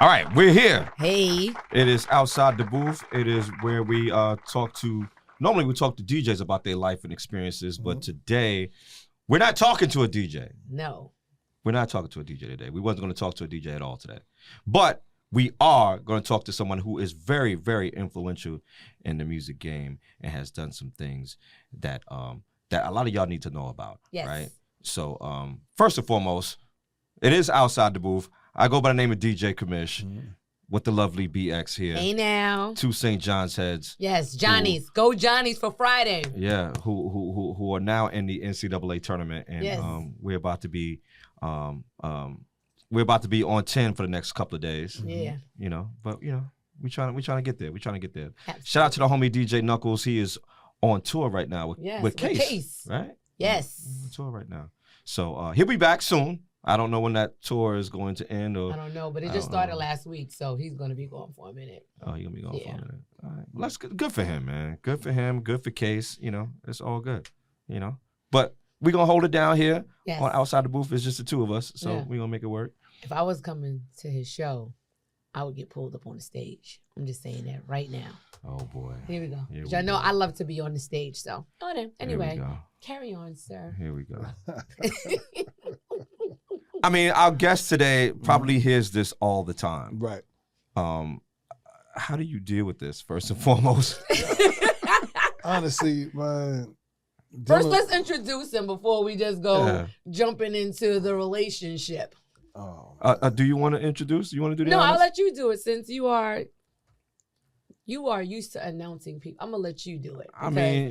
All right, we're here. Hey. It is Outside the Booth. It is where we normally we talk to DJs about their life and experiences, but today, we're not talking to a DJ. No. We're not talking to a DJ today. We wasn't going to talk to a DJ at all today. But we are going to talk to someone who is very, very influential in the music game and has done some things that that a lot of y'all need to know about. Yes. Right? So first and foremost, it is Outside the Booth. I go by the name of DJ Kamish with the lovely BX here. Hey now. Two St. John's heads. Yes, Johnny's. Go Johnny's for Friday. Yeah, who are now in the NCAA tournament, and yes. We're about to be on 10 for the next couple of days. Yeah. You know, but you know, we trying to get there. Absolutely. Shout out to the homie DJ Knuckles. He is on tour right now with Case. Right? Yes. On tour right now. So he'll be back soon. I don't know when that tour is going to end. Or I don't know, but it just started last week, so he's going to be gone for a minute. Oh, he's going to be gone for a minute. All right. Well, that's good for him, man. Good for him. Good for Case. You know, it's all good, you know. But we're going to hold it down here. Yes. On Outside the Booth. It's just the two of us, so we're going to make it work. If I was coming to his show, I would get pulled up on the stage. I'm just saying that right now. Oh, boy. Here we go. I know I love to be on the stage, so. Oh, then. Anyway, carry on, sir. Here we go. I mean, our guest today probably hears this all the time. Right. How do you deal with this, first and foremost? Honestly, man. First, let's introduce him before we just go jumping into the relationship. Oh. Do you want to introduce? You want to do the No, honors? I'll let you do it since you are used to announcing people. I'm gonna let you do it. Okay?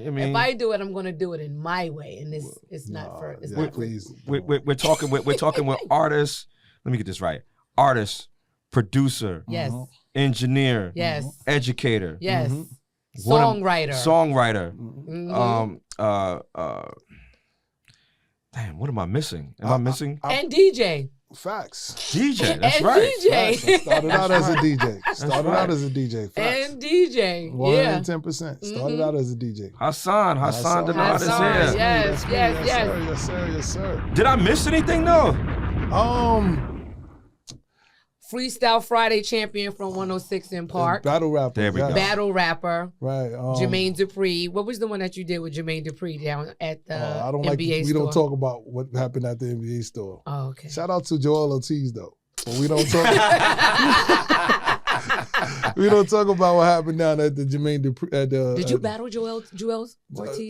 I mean, if I do it, I'm gonna do it in my way, and it's not for. It's not please. We're talking with artists. Let me get this right: artist, producer, yes, engineer, yes, educator, yes, songwriter, Damn, what am I missing? Am I missing? And DJ. Facts. DJ, that's and right. DJ. Facts. Started out as a DJ. Started out as a DJ. Facts. And DJ. 110%. Started out as a DJ. Hason Denard is here. Yes. Yes, sir. Did I miss anything though? Freestyle Friday champion from 106 in Park. Battle rapper. There we go. Battle rapper. Right. Jermaine Dupri. What was the one that you did with Jermaine Dupri down at the I don't NBA we store? don't talk about what happened at the NBA store. Oh, okay. Shout out to Joel Ortiz though. But we don't talk we don't talk about what happened down at the Jermaine Dupri at the Did you battle Joel Ortiz?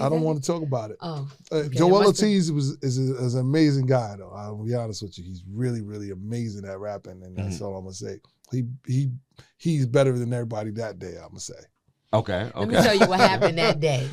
I don't want to talk about it. Oh. Joel Ortiz is an amazing guy though. I'll be honest with you. He's really, really amazing at rapping, and that's all I'm gonna say. He's better than everybody that day, I'm gonna say. Okay. Let me tell you what happened that day.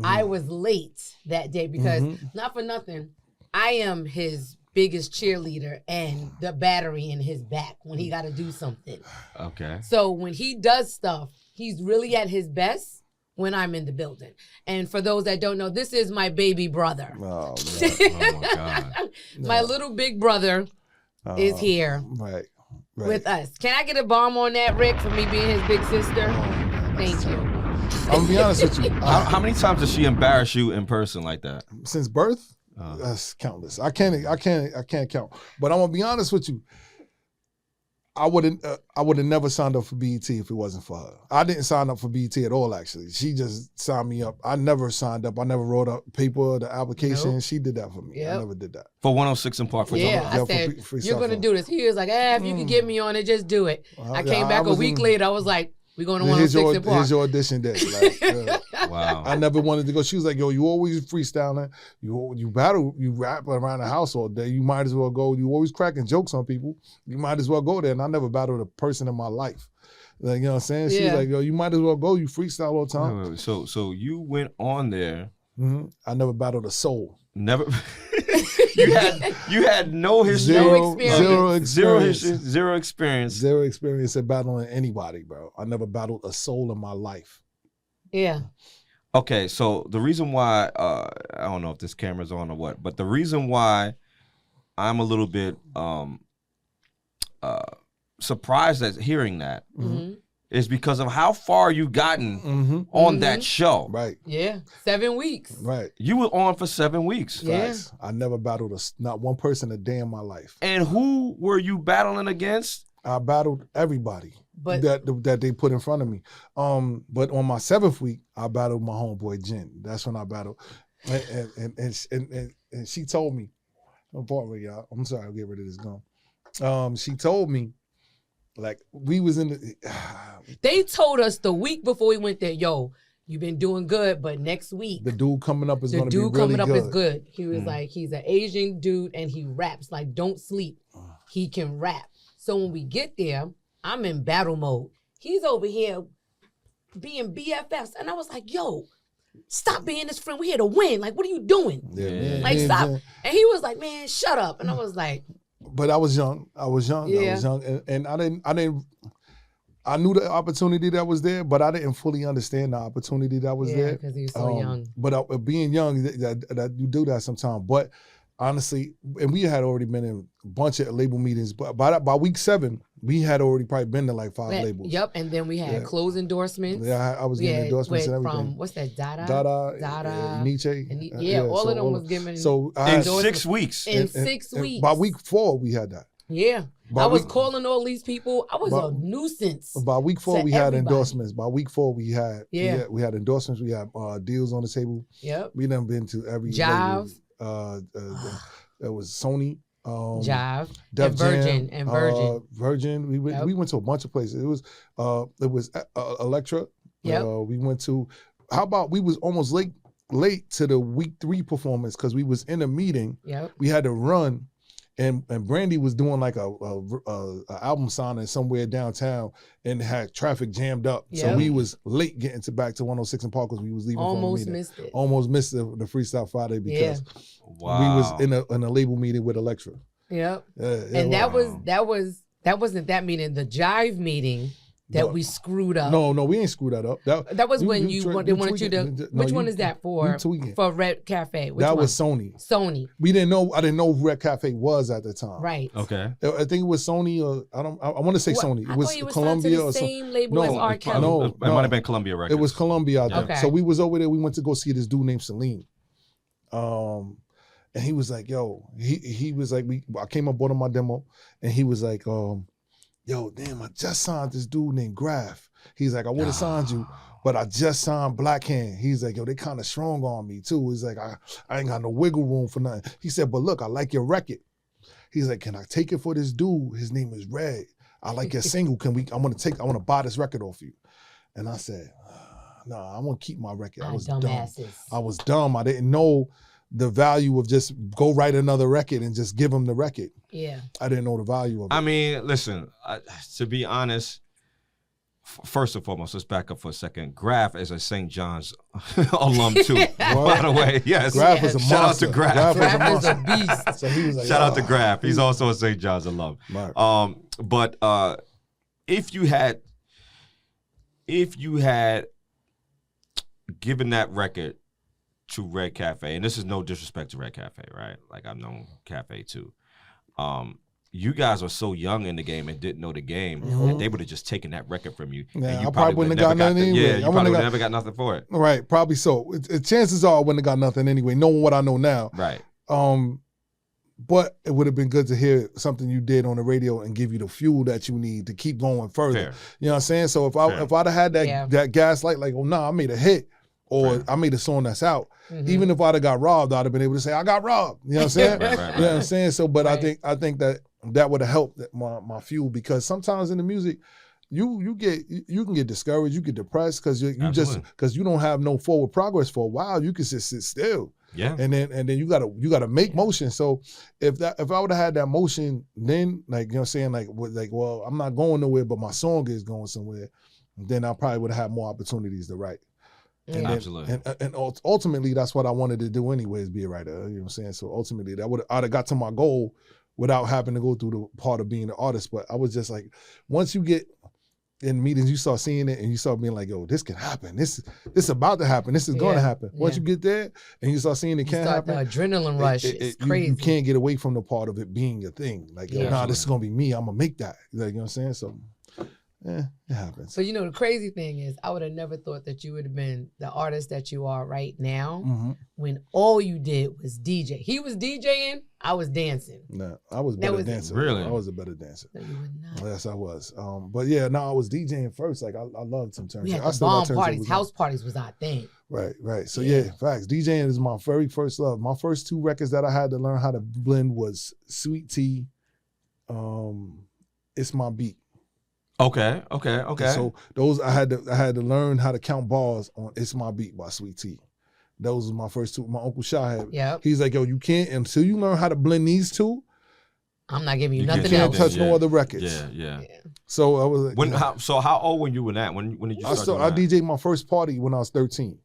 I was late that day because not for nothing, I am his biggest cheerleader and the battery in his back when he got to do something. Okay. So when he does stuff, he's really at his best when I'm in the building. And for those that don't know, this is my baby brother. Oh, oh my God. My little big brother is here with us. Can I get a bomb on that, Rick, for me being his big sister? Thank you. I'm gonna be honest with you. How many times does she embarrass you in person like that? Since birth? That's countless. I can't count. But I'm gonna be honest with you. I would have never signed up for BET if it wasn't for her. I didn't sign up for BET at all, actually. She just signed me up. I never signed up. I never wrote up paper, the application. Nope. She did that for me. Yep. I never did that. For 106 in Park. I said, you're going to do this. He was like, if you can get me on it, just do it. I came back a week later. I was like, we're going to 106 in Park. Here's your audition day. Like, wow. I never wanted to go. She was like, yo, you always freestyling. You battle, you rap around the house all day. You might as well go. You always cracking jokes on people. You might as well go there. And I never battled a person in my life. Like, you know what I'm saying? Yeah. She's like, yo, you might as well go. You freestyle all the time. Wait. So you went on there. I never battled a soul. Never. you had no history. Zero experience. Zero experience at battling anybody, bro. I never battled a soul in my life. Yeah. Okay, so the reason why I don't know if this camera's on or what, but the reason why I'm a little bit surprised at hearing that is because of how far you gotten on that show. Right. Yeah. 7 weeks. Right. You were on for 7 weeks. Yeah. Facts. I never battled not one person a day in my life. And who were you battling against? I battled everybody But that they put in front of me. But on my 7th week, I battled my homeboy Jen. That's when I battled, and she told me, y'all. I'm sorry, I'll get rid of this gum. She told me, like, we was in the. they told us the week before we went there, yo, you've been doing good, but next week The dude coming up is going to be really the dude coming up good. is good. He was like, he's an Asian dude and he raps. Like, don't sleep. He can rap. So when we get there, I'm in battle mode. He's over here being BFFs. And I was like, yo, stop being his friend. We're here to win. Like, what are you doing? Yeah. Like, stop. And he was like, man, shut up. And I was like, But I was young. Yeah. And I knew the opportunity that was there, but I didn't fully understand the opportunity that was there. because he was so young. But being young, that you do that sometimes. But honestly, and we had already been in a bunch of label meetings. But by week 7, we had already probably been to like 5 labels. Yep, and then we had close endorsements. Yeah, I was getting endorsements and everything. From, what's that, Dada, Nietzsche. All of them was giving So in 6 weeks. In 6 weeks. By week 4, we had that. Yeah. I was calling all these people. I was a nuisance. By week 4, we had everybody. endorsements. By week 4, we had endorsements. We had deals on the table. Yep. We done been to every Jive. It was Sony. Jive. Def and Virgin. Jam, And Virgin. Virgin. We went to a bunch of places. It was Electra. Yep. We went to. How about we was almost late to the week 3 performance because we was in a meeting. Yep. We had to run. And Brandy was doing like a album signing somewhere downtown and had traffic jammed up. Yep. So we was late getting back to 106 and Park because we was leaving Almost from the meeting. missed it. Almost missed the Freestyle Friday because we was in a label meeting with Electra. Yep. And that wasn't that meeting. The Jive meeting that we screwed up. No, we ain't screwed that up. That was when they wanted you to. Which one is that for? For Red Cafe. Which that one? was Sony. Sony. We didn't know. I didn't know who Red Cafe was at the time. Right. Okay. I think it was Sony. Or I want to say Sony. It was to Columbia the or same label as R. Kelly. No, it might have been Columbia Records. It was Columbia. Okay. So we was over there. We went to go see this dude named Salim. And he was like, yo, he was like, I came up, bought him my demo, and he was like, yo, damn, I just signed this dude named Graf. He's like, I would have signed you, but I just signed Black Hand. He's like, yo, they kind of strong on me too. He's like, I ain't got no wiggle room for nothing. He said, but look, I like your record. He's like, can I take it for this dude? His name is Red. I like your single. I want to buy this record off you. And I said, no, I want to keep my record. I was dumb. I was dumb. I didn't know the value of just go write another record and just give him the record. Yeah. I didn't know the value of it. I mean, listen, to be honest, first and foremost, let's back up for a second. Graf is a St. John's alum too, by the way. Yes. Graf is a monster. Shout out to Graf. Graf is a beast. So he was like, shout out to Graf. He's also a St. John's alum. Right. But if you had given that record to Red Cafe, and this is no disrespect to Red Cafe, right? Like, I've known Cafe too. You guys were so young in the game and didn't know the game that they would have just taken that record from you. Yeah, and you I probably wouldn't have got nothing anyway. Yeah, you probably would never got nothing for it. Right, probably so. Chances are I wouldn't have got nothing anyway, knowing what I know now. Right. But it would have been good to hear something you did on the radio and give you the fuel that you need to keep going further. Fair. You know what I'm saying? So if I'd have had that gaslight, like, oh, nah, I made a hit, or I made a song that's out. Even if I'd have got robbed, I'd have been able to say, I got robbed. You know what I'm saying? Right. You know what I'm saying? So, but I think that would have helped my fuel, because sometimes in the music, you can get discouraged, you get depressed because you don't have no forward progress for a while. You can just sit still. Yeah. And then you gotta make motion. So if I would have had that motion, then, like, you know what I'm saying, like, well, I'm not going nowhere, but my song is going somewhere, then I probably would have had more opportunities to write. And absolutely. And ultimately, that's what I wanted to do anyways, be a writer. You know what I'm saying? So ultimately, I'd have got to my goal without having to go through the part of being an artist. But I was just like, once you get in meetings, you start seeing it and you start being like, yo, this can happen. This is about to happen. This is going to happen. Once you get there and you start seeing it can happen. The adrenaline rush is crazy. You can't get away from the part of it being a thing. Like, this is going to be me. I'm going to make that. Like, you know what I'm saying? So it happens. But you know, the crazy thing is, I would have never thought that you would have been the artist that you are right now when all you did was DJ. He was DJing, I was dancing. No, I was better dancer. Really? I was a better dancer. No, you would not. Yes, I was. But yeah, no, I was DJing first. Like I loved some turntables. We had I the still got bomb parties. turntables House parties was our thing. Right. So yeah, facts. DJing is my very first love. My first 2 records that I had to learn how to blend was Sweet Tea, It's My Beat. Okay. So those I had to learn how to count bars on It's My Beat by Sweet Tea. Those were my first 2. My Uncle Shy had. Yep. He's like, yo, you can't until you learn how to blend these 2. I'm not giving you You nothing Can't else. touch no other records. Yeah. So I was like, How old were you when that? When did you start doing I that? DJed my first party when I was 13.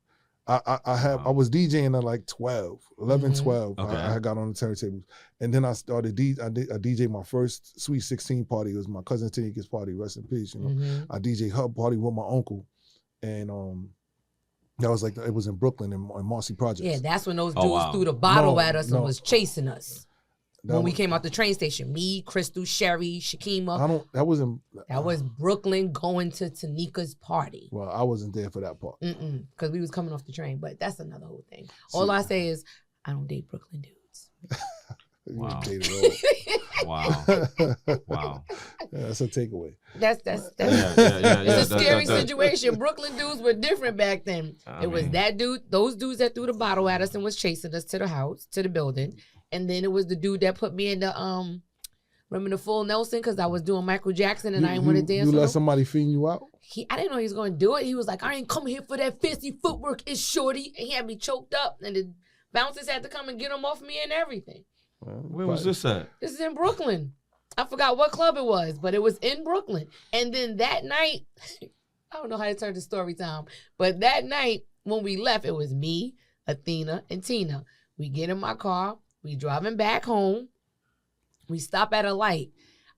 I was DJing at like 12, 11, 12. Okay. I got on the turntables. And then I started, I DJed my first Sweet 16 party. It was my cousin Tanika's party, rest in peace. You know, I DJed her party with my uncle. And that was like, it was in Brooklyn in Marcy Projects. Yeah, that's when those dudes threw the bottle at us and was chasing us. When we was- came out the train station, me, Crystal, Sherry, Shakima. That was Brooklyn going to Tanika's party. Well, I wasn't there for that part. Because we was coming off the train, but that's another whole thing. All I say is, I don't date Brooklyn dudes. Wow. Dated all. Wow. Yeah, that's a takeaway. That's it's a scary situation. Brooklyn dudes were different back then. It was that dude, those dudes that threw the bottle at us and was chasing us to the house, to the building. And then it was the dude that put me in the remember the full Nelson because I was doing Michael Jackson and I didn't want to dance. You let somebody feed you out? I didn't know he was going to do it. He was like, I ain't coming here for that fancy footwork. It's shorty. And he had me choked up. And the bouncers had to come and get him off me and everything. Where was this at? This is in Brooklyn. I forgot what club it was, but it was in Brooklyn. And then that night, I don't know how to turn to story time, but that night when we left, it was me, Athena, and Tina. We get in my car. We driving back home. We stop at a light.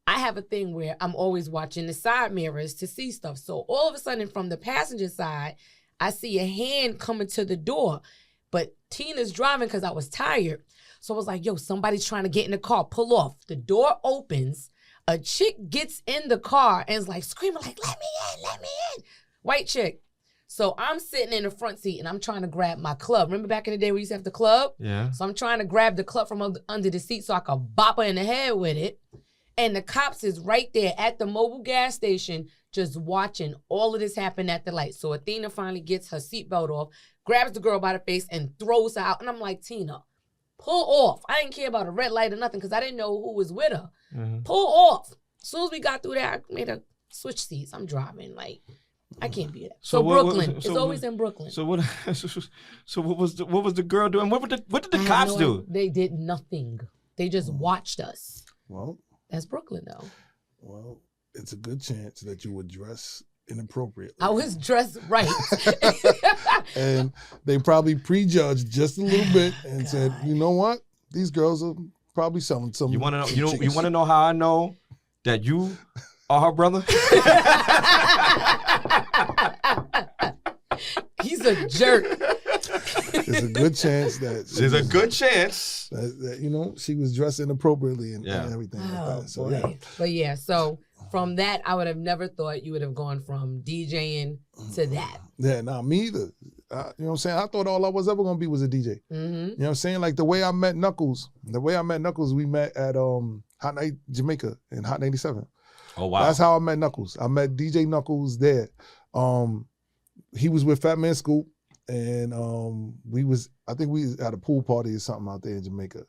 I have a thing where I'm always watching the side mirrors to see stuff. So all of a sudden from the passenger side, I see a hand coming to the door. But Tina's driving because I was tired. So I was like, yo, somebody's trying to get in the car. Pull off. The door opens. A chick gets in the car and is like screaming like, let me in. White chick. So I'm sitting in the front seat and I'm trying to grab my club. Remember back in the day we used to have the club? Yeah. So I'm trying to grab the club from under the seat so I could bop her in the head with it. And the cops is right there at the mobile gas station just watching all of this happen at the light. So Athena finally gets her seatbelt off, grabs the girl by the face and throws her out. And I'm like, Tina, pull off. I didn't care about a red light or nothing because I didn't know who was with her. Pull off. As soon as we got through there, I made her switch seats. I'm driving like... I can't be that. So Brooklyn. It's always in Brooklyn. So what? So what was the girl doing? What did the cops do? They did nothing. They just watched us. Well, that's Brooklyn though. Well, it's a good chance that you would dress inappropriately. I was dressed right. And they probably prejudged just a little bit and said, you know what? These girls are probably selling some. You want to know? You want to know how I know that you are her brother? He's a jerk. There's a good chance that you know she was dressed inappropriately and everything like that. So yeah. But yeah, so from that I would have never thought you would have gone from DJing to that. Yeah, me either. You know what I'm saying? I thought all I was ever gonna be was a DJ. Mm-hmm. You know what I'm saying? Like the way I met Knuckles, we met at Hot Night Jamaica in Hot 97. Oh wow. That's how I met Knuckles. I met DJ Knuckles there. He was with Fat Man Scoop, and I think we was at a pool party or something out there in Jamaica.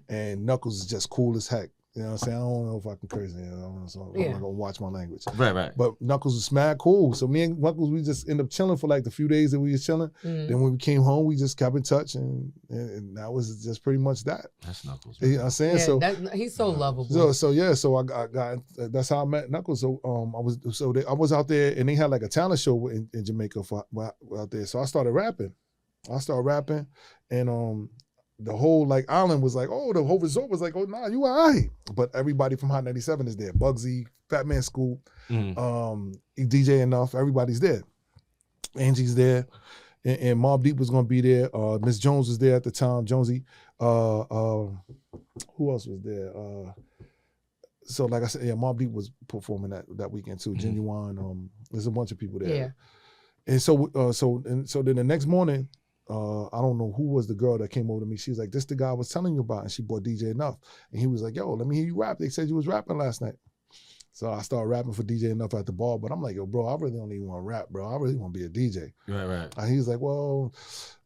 And Knuckles is just cool as heck. You know what I'm saying? I don't know if I can curse here, so I'm not gonna watch my language. Right. But Knuckles was mad cool. So me and Knuckles, we just ended up chilling for like the few days that we was chilling. Then when we came home, we just kept in touch, and that was just pretty much that. That's Knuckles. You know what I'm saying? He's so lovable. So I got that's how I met Knuckles. So I was out there, and they had like a talent show in Jamaica out there. So I started rapping, and the whole like island was like, oh, the whole resort was like, oh, nah, you all right. But everybody from Hot 97 is there. Bugsy, Fat Man Scoop, DJ Enough, everybody's there. Angie's there. And Mobb Deep was gonna be there. Miss Jones was there at the time, Jonesy. Who else was there? So like I said, yeah, Mobb Deep was performing that weekend too. Genuine, there's a bunch of people there. Yeah. And so then the next morning, I don't know who was the girl that came over to me. She was like, "This the guy I was telling you about," and she bought DJ Enough, and he was like, "Yo, let me hear you rap. They said you was rapping last night." So I started rapping for DJ Enough at the bar, but I'm like, "Yo, bro, I really don't even want to rap, bro. I really want to be a DJ." Right. And he was like, "Well,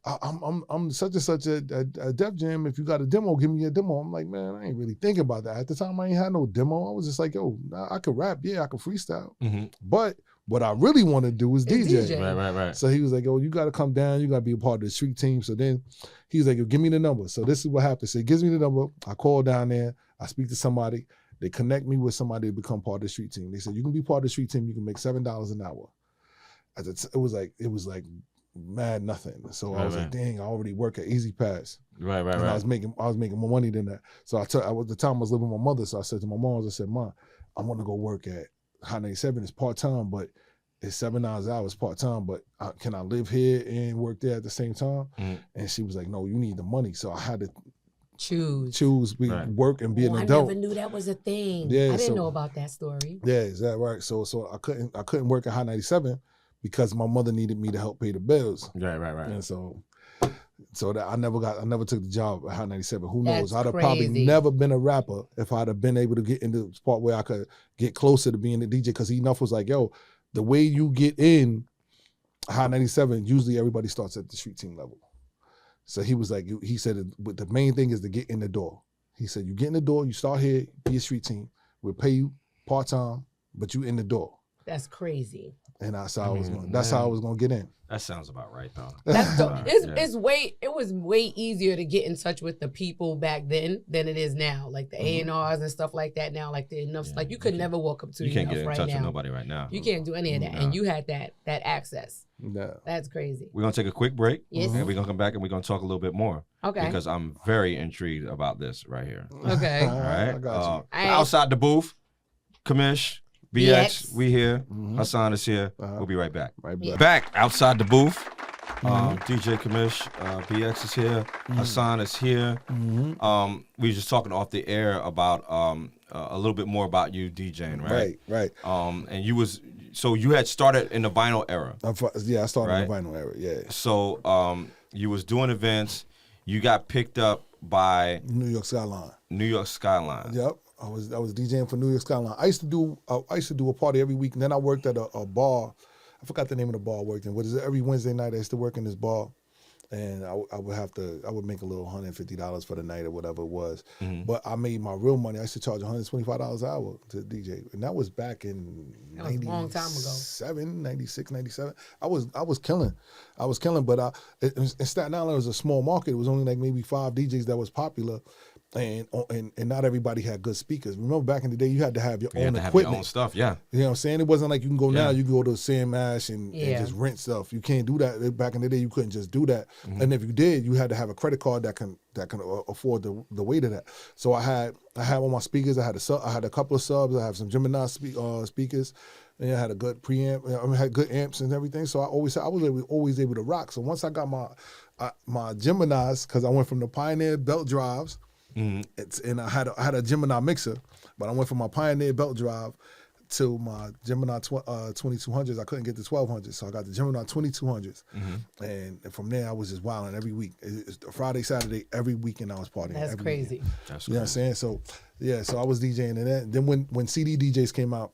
I'm such and such a Def Jam. If you got a demo, give me a demo." I'm like, "Man, I ain't really thinking about that. At the time, I ain't had no demo. I was just like, yo, I could rap. Yeah, I could freestyle. But what I really want to do is DJ. Right. So he was like, "Oh, you got to come down. You got to be a part of the street team." So then he was like, "Yo, give me the number." So this is what happened. So he gives me the number. I call down there. I speak to somebody. They connect me with somebody to become part of the street team. They said, "You can be part of the street team. You can make $7 an hour." It was like mad nothing. So I was like, "Dang, I already work at Easy Pass." Right. I was making more money than that. So at the time I was living with my mother. So I said to my mom, I said, "Mom, I want to go work at Hot 97. It's part-time, but it's $7 hours part-time, but can I live here and work there at the same time?" And she was like, "No, you need the money." So I had to choose work and be an adult. I never knew that was a thing. Yeah, I didn't know about that story. Yeah, is that right? So I couldn't work at Hot 97 because my mother needed me to help pay the bills. Right. And so that I never took the job at Hot 97. Who knows? That's I'd have probably never been a rapper if I'd have been able to get into the spot where I could get closer to being a DJ. Because Enough was like, "Yo, the way you get in Hot 97, usually everybody starts at the street team level." So he was like, he said, but the main thing is to get in the door. He said, "You get in the door, you start here, be a street team. We'll pay you part-time, but you in the door." That's crazy. And that's how I was gonna get in. That sounds about right, though. That's dope. It was way easier to get in touch with the people back then than it is now. Like the A&Rs and stuff like that now, like the Enough, like you could never walk up to you can't Enough get in right touch now. with nobody right now. You can't do any of that. And you had that access. No. That's crazy. We're gonna take a quick break. Yes. And we're gonna come back and we're gonna talk a little bit more. Okay. Because I'm very intrigued about this right here. Okay. All right. I got you. Outside the booth, Kamish, BX, BX. we here. Hason is here. We'll be right back. Right Back outside the booth. DJ Kamish, BX is here. Hason is here. We were just talking off the air about a little bit more about you DJing, right? Right. And you had started in the vinyl era. I started in the vinyl era. Yeah. So you was doing events. You got picked up by New York Skyline. Yep. I was DJing for New York Skyline. I used to do a party every week, and then I worked at a bar. I forgot the name of the bar I worked in. What is it? Every Wednesday night I used to work in this bar, and I would make a little $150 for the night or whatever it was. But I made my real money. I used to charge $125 an hour to DJ, and that was back in 97, a long time ago. 96, 97. I was killing, but in Staten Island it was a small market. It was only like maybe 5 DJs that was popular. And not everybody had good speakers. Remember back in the day, you had to have your own equipment. Your own stuff, yeah. You know what I'm saying? It wasn't like you can go now, you can go to Sam Ash and just rent stuff. You can't do that. Back in the day, you couldn't just do that. And if you did, you had to have a credit card that can afford the weight of that. So I had all my speakers. I had a couple of subs. I have some Gemini speakers. And I had a good preamp. I had good amps and everything. So I was always able to rock. So once I got my Geminis, because I went from the Pioneer belt drives. And I had a Gemini mixer, but I went from my Pioneer belt drive to my Gemini 2200s. I couldn't get the 1200s, so I got the Gemini 2200s. And from there, I was just wilding every week. It's Friday, Saturday, every weekend I was partying. That's crazy. You know what I'm saying? So I was DJing in that. Then when CD DJs came out,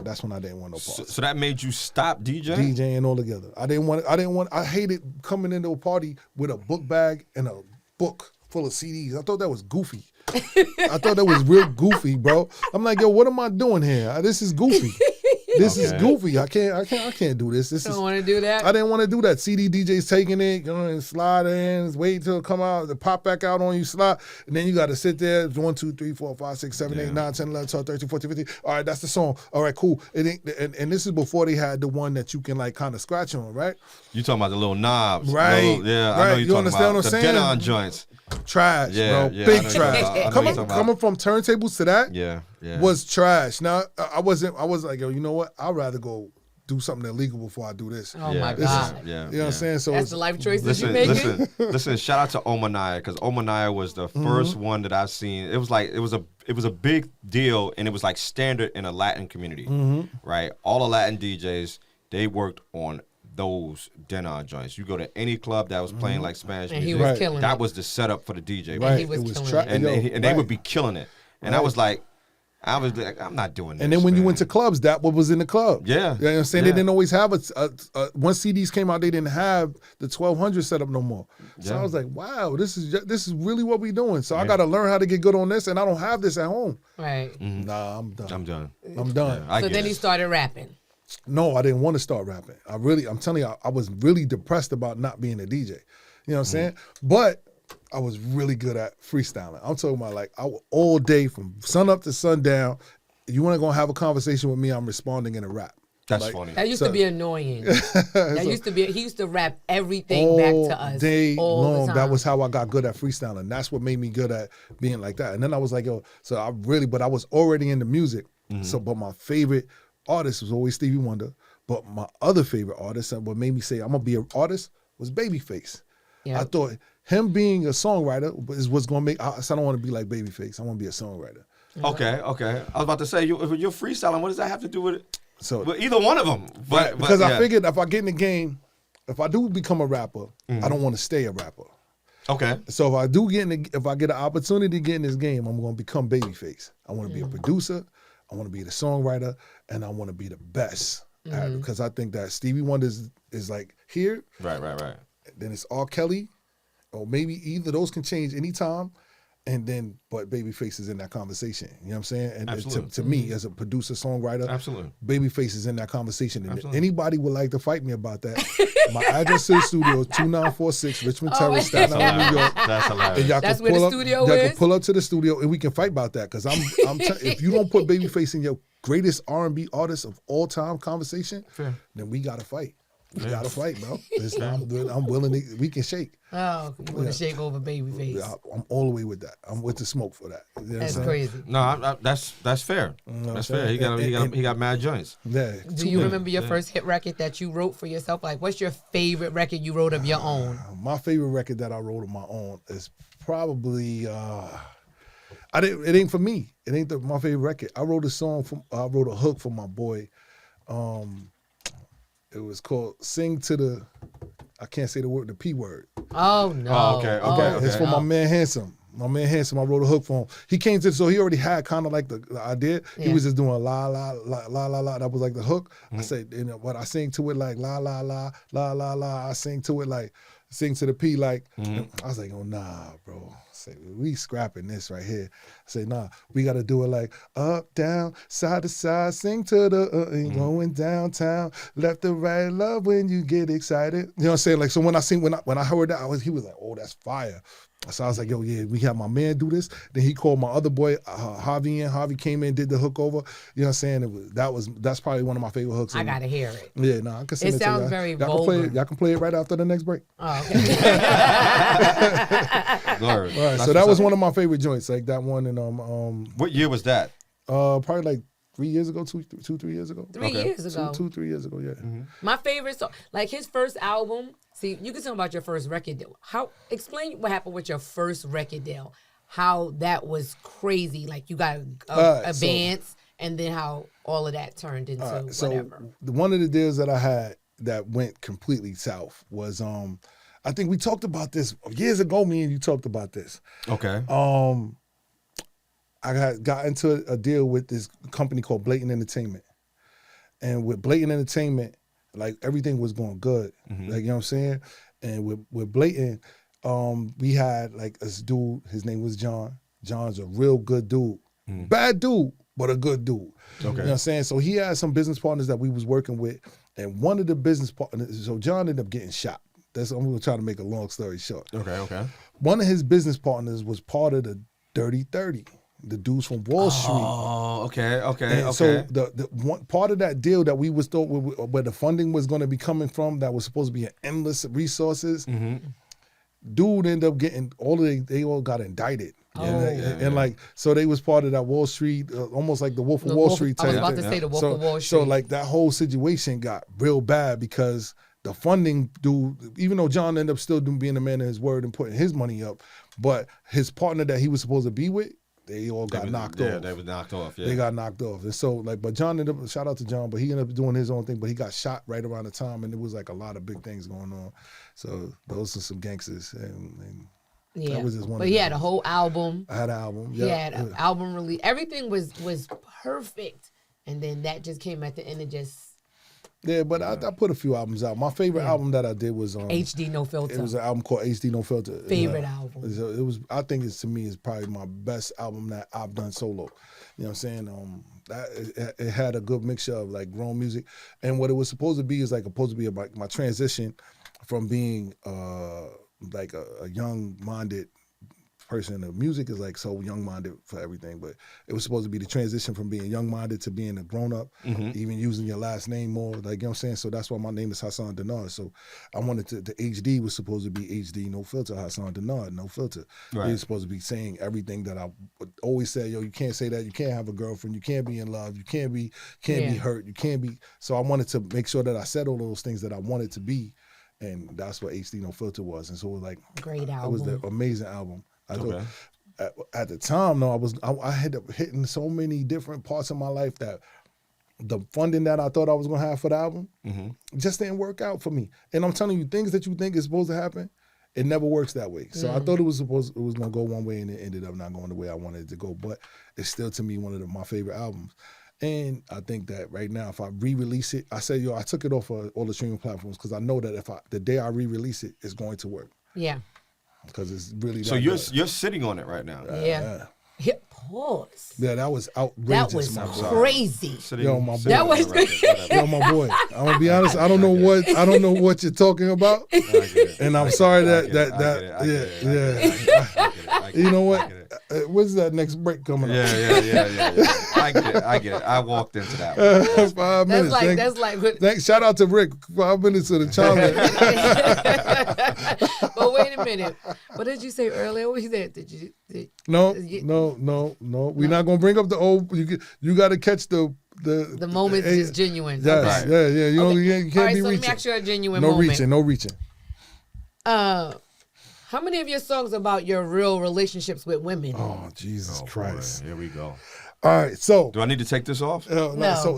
that's when I didn't want no parties. So that made you stop DJing? DJing altogether. I hated coming into a party with a book bag and a book full of CDs. I thought that was goofy. I thought that was real goofy, bro. I'm like, yo, what am I doing here? This is goofy. This is goofy. I can't do this. Don't want to do that? I didn't want to do that. CD DJs taking it, and slide in, wait till it come out, to pop back out on you, slide, and then you got to sit there, 1, 2, 3, 4, 5, 6, 7, 8, 9, 10, 11, 12, 13, 14, 15. All right, that's the song. All right, cool. And this is before they had the one that you can like kind of scratch on, right? You talking about the little knobs. Right. I know you understand what I'm saying? The dead-on joints. Trash, bro. Big trash. Coming from turntables to that was trash. Now I was like, yo, you know what? I'd rather go do something illegal before I do this. Oh my God. Yeah. You know what I'm saying? So That's the life choices you make. Listen. Shout out to Omanaya, because Omanaya was the first one that I've seen. It was a big deal, and it was like standard in a Latin community, right? All the Latin DJs, they worked on those Denard joints. You go to any club that was playing like Spanish And music, he was killing it. that was the setup for the DJ. Right. He was It was killing it. And they would be killing it. And I was like, I'm not doing this. And then when you man. went to clubs, that what was in the club. Yeah. You know what I'm saying? They didn't always have once CDs came out, they didn't have the 1200 set up no more. So I was like, wow, this is really what we doing. So I got to learn how to get good on this, and I don't have this at home. Right. Nah, I'm done. I'm done. I'm done. Yeah, So then he started rapping. No, I didn't want to start rapping. I'm telling you, I was really depressed about not being a DJ. You know what I'm saying? But I was really good at freestyling. I'm talking about like all day from sun up to sundown. You want to go have a conversation with me, I'm responding in a rap. That's like, funny. That used to be annoying. He used to rap everything back to us. Day all long. the time. That was how I got good at freestyling. That's what made me good at being like that. And then I was like, but I was already into music. So, but my favorite artist was always Stevie Wonder. But my other favorite artist, and what made me say I'm gonna be an artist, was Babyface. Yep. I thought him being a songwriter is what's gonna make. I don't want to be like Babyface. I want to be a songwriter. Okay. I was about to say, if you're freestyling, what does that have to do with it? So Well, either one of them. But because yeah. I figured if I get in the game, if I do become a rapper, I don't want to stay a rapper. Okay. So if I get an opportunity to get in this game, I'm going to become Babyface. I want to be a producer. I want to be the songwriter, and I want to be the best. Because I think that Stevie Wonder is like here. Right. Then it's R. Kelly, or maybe either of those can change anytime. And then, but Babyface is in that conversation. You know what I'm saying? And to me, as a producer, songwriter, Absolutely. Babyface is in that conversation. And Absolutely. if anybody would like to fight me about that, my address to the studio is 2946 Richmond Terrace, Staten Island, New York. That's hilarious. And y'all That's can where the pull up, studio y'all is? can pull up to the studio and we can fight about that. Because if you don't put Babyface in your greatest R&B artist of all time conversation, then we got to fight. We got to fight, bro. I'm willing to, we can shake. Oh, you want to shake over Babyface. I'm all the way with that. I'm with the smoke for that. You know That's what I'm saying? crazy. No, that's fair. That's fair. He got mad joints. Yeah. Do you remember your first hit record that you wrote for yourself? Like, what's your favorite record you wrote of your own? My favorite record that I wrote of my own is probably it ain't for me. It ain't my favorite record. I wrote a hook for my boy. It was called "Sing to the." I can't say the P word. Oh no. Oh, okay. It's for my man Handsome. My man Handsome, I wrote a hook for him. He came to, so he already had kind of like the idea. Yeah. He was just doing a la la la la la la. That was like the hook. I said, what I sing to it like la la la la la la. I sing to it like sing to the P like. I was like, oh nah, bro. I said, we scrapping this right here. I said, nah, we got to do it like up, down, side to side, sing to the going downtown, left to right, love when you get excited. You know what I'm saying? Like, so when I heard that, he was like, oh, that's fire. So I was like, yo, yeah, we have my man do this. Then he called my other boy, Javi in. Javi came in, did the hook over. You know what I'm saying? That's probably one of my favorite hooks. I gotta hear it. Yeah, no, I can send it to you. It sounds very vulgar. Y'all can play it right after the next break. Oh, okay. All right, so that was one of my favorite joints, like that one. And What year was that? probably like 3 years ago, 3 years ago. 3 years ago. 3 years ago, yeah. My favorite song, like his first album. See, you can tell about your first record deal. Explain what happened with your first record deal. How that was crazy. Like you got advance, and then how all of that turned into whatever. So one of the deals that I had that went completely south was I think we talked about this years ago. Me and you talked about this. Okay. I got into a deal with this company called Blatant Entertainment, and with Blatant Entertainment, like everything was going good. Like, you know what I'm saying? And with Blatant, we had like this dude, his name was John. John's a real good dude. Bad dude, but a good dude. Okay. You know what I'm saying? So he had some business partners that we was working with, and one of the business partners, so John ended up getting shot. I'm going to try to make a long story short. Okay. One of his business partners was part of the Dirty 30. The dudes from Wall Street. Oh, okay. And so the one part of that deal that we was thought where the funding was going to be coming from, that was supposed to be an endless resources. Dude ended up getting they all got indicted. And like, so they was part of that Wall Street, almost like the Wolf of Wall Street type. I was about to say the Wolf of Wall Street. So like that whole situation got real bad because the funding dude, even though John ended up still being a man of his word and putting his money up, but his partner that he was supposed to be with, they all got knocked off. Yeah, they were knocked off. Yeah, they got knocked off. And so like, but John ended up, shout out to John, but he ended up doing his own thing. But he got shot right around the time, and it was like a lot of big things going on. So those are some gangsters, and yeah. That was just one. But he had a whole album. I had an album. He had an album release. Everything was perfect, and then that just came at the end of just. Yeah, but I put a few albums out. My favorite album that I did was HD No Filter. It was an album called HD No Filter. Favorite album. It was. I think it's, to me, is probably my best album that I've done solo. You know what I'm saying? It had a good mixture of like grown music, and what it was supposed to be is like supposed to be about my transition from being like a young-minded person. The music is like so young-minded for everything, but it was supposed to be the transition from being young-minded to being a grown-up, even using your last name more, like, you know what I'm saying? So that's why my name is Hason Denard. So I wanted to, the HD was supposed to be HD, no filter, Hason Denard, no filter. Right. He was supposed to be saying everything that I would always say, yo, you can't say that, you can't have a girlfriend, you can't be in love, you can't be hurt, you can't be, so I wanted to make sure that I said all those things that I wanted to be, and that's what HD No Filter was. And so it was like, great album. It was the amazing album. At the time, though, I had up hitting so many different parts of my life that the funding that I thought I was gonna have for the album just didn't work out for me. And I'm telling you, things that you think is supposed to happen, it never works that way. So I thought it was gonna go one way, and it ended up not going the way I wanted it to go. But it's still, to me, one of my favorite albums. And I think that right now, if I re-release it, I say, yo, I took it off of all the streaming platforms because I know that the day I re-release it, it's going to work. Yeah. Because it's really. So you're sitting on it right now. Yeah. Hit pause. Yeah, that was outrageous. That was crazy. Yo, my boy. That was yo, my boy. I'm gonna be honest. I don't know what you're talking about. And I'm sorry that. You know what? When's that next break coming up? Yeah. I get it. I walked into that one. 5 minutes. That's like. Thanks. Shout out to Rick. 5 minutes to the child. But wait a minute. What did you say earlier? What you said? No. We're not gonna bring up the old. You got to catch the moments is genuine. Yes, okay. yeah. You can't all right, be so reaching. Let me ask you a genuine moment. No reaching. How many of your songs are about your real relationships with women? Oh, Jesus Christ! Boy. Here we go. All right, so do I need to take this off? No. So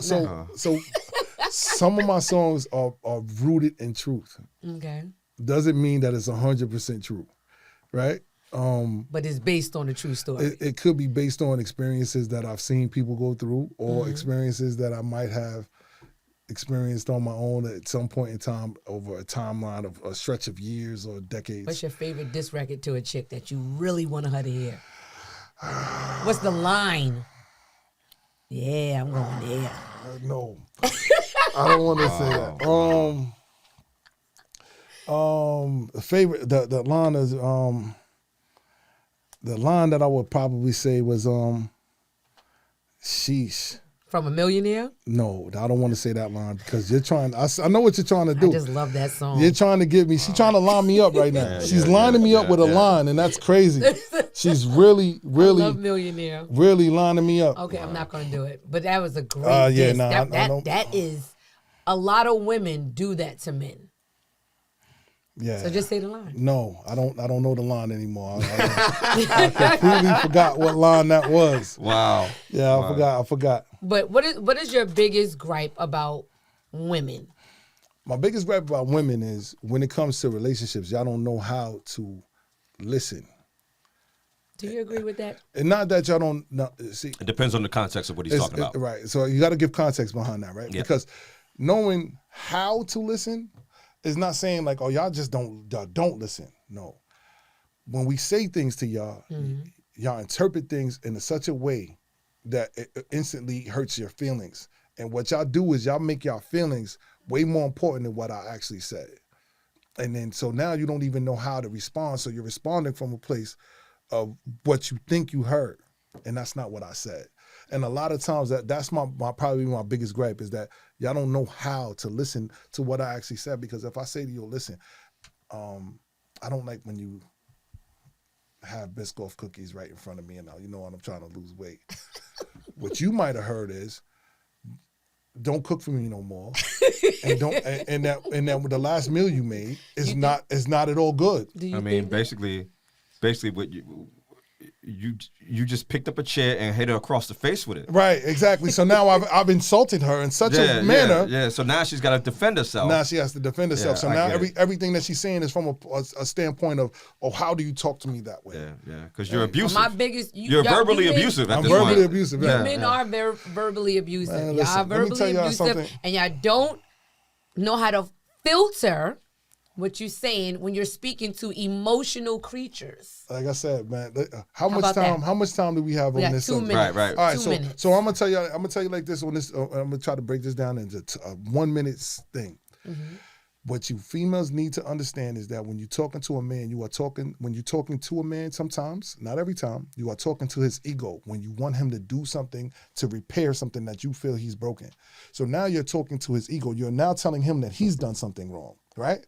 some of my songs are rooted in truth. Okay. Doesn't mean that it's 100% true, right? But it's based on a true story. It could be based on experiences that I've seen people go through, or experiences that I might have experienced on my own at some point in time over a timeline of a stretch of years or decades. What's your favorite diss record to a chick that you really wanted her to hear? What's the line? Yeah, I'm going there. No, I don't want to say that. Favorite the line is the line that I would probably say was sheesh. From A Millionaire? No, I don't want to say that line because you're trying. I know what you're trying to do. I just love that song. You're trying to get me. She's trying to line me up right now. She's lining me up with a line, and that's crazy. She's really, I love Millionaire. Really lining me up. Okay, I'm not going to do it. But that was a great diss. That is, a lot of women do that to men. Yeah. So just say the line. No, I don't know the line anymore. I completely forgot what line that was. Wow. Yeah, I forgot. But what is your biggest gripe about women? My biggest gripe about women is when it comes to relationships, y'all don't know how to listen. Do you agree with that? And not that y'all don't see. It depends on the context of what he's talking about. Right. So you got to give context behind that, right? Yeah. Because knowing how to listen is not saying like, oh, y'all just don't listen. No. When we say things to y'all, y'all interpret things in such a way that it instantly hurts your feelings. And what y'all do is y'all make y'all feelings way more important than what I actually said. And then so now you don't even know how to respond. So you're responding from a place of what you think you heard. And that's not what I said. And a lot of times that's my probably my biggest gripe is that y'all don't know how to listen to what I actually said. Because if I say to you, listen, I don't like when you have Biscoff cookies right in front of me, and you know what, I'm trying to lose weight. What you might have heard is, don't cook for me no more, and don't and that the last meal you made is not at all good. I mean, basically what you just picked up a chair and hit her across the face with it. Right, exactly. So now I've insulted her in such a manner. Yeah. So now she's got to defend herself. Now she has to defend herself. So now everything that she's saying is from a standpoint of, how do you talk to me that way? Yeah. Because you're abusive. My biggest, you're verbally abusive at this point. point. I'm verbally abusive. You men are very verbally abusive. Man, y'all are verbally abusive, and y'all don't know how to filter what you're saying when you're speaking to emotional creatures. Like I said, man, how much time do we have on this? 2 minutes. Right. All right, so I'm gonna tell you like this on this. I'm gonna try to break this down into a 1 minute thing. Mm-hmm. What you females need to understand is that when you're talking to a man, when you're talking to a man, sometimes, not every time, you are talking to his ego when you want him to do something to repair something that you feel he's broken. So now you're talking to his ego. You're now telling him that he's done something wrong, right?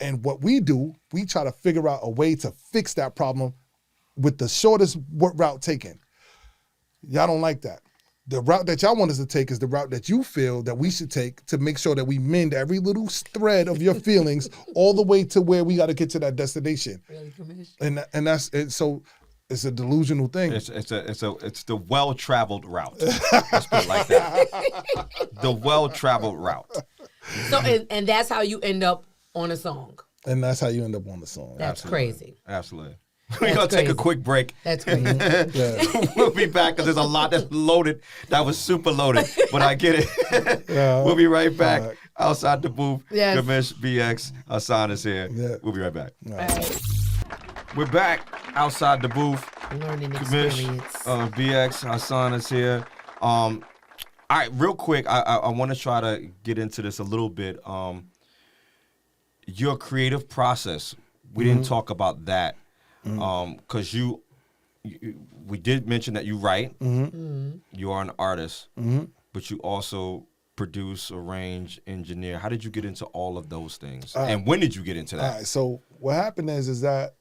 And what we do, we try to figure out a way to fix that problem with the shortest route taken. Y'all don't like that. The route that y'all want us to take is the route that you feel that we should take to make sure that we mend every little thread of your feelings all the way to where we got to get to that destination. And so it's a delusional thing. It's the well-traveled route. Let's put it like that. The well-traveled route. So and that's how you end up on a song. And that's how you end up on the song. That's crazy. Absolutely. We're going to take a quick break. That's crazy. We'll be back because there's a lot that's loaded. That was super loaded, but I get it. We'll be right back outside the booth. Yes. Kamish, BX, Hason is here. Yeah. We'll be right back. All right. We're back outside the booth. Learning Kamish, experience. BX, Hason is here. All right, real quick, I want to try to get into this a little bit. Your creative process. We didn't talk about that. Because we did mention that you write, you are an artist, but you also produce, arrange, engineer. How did you get into all of those things? And when did you get into that? All right, so what happened is that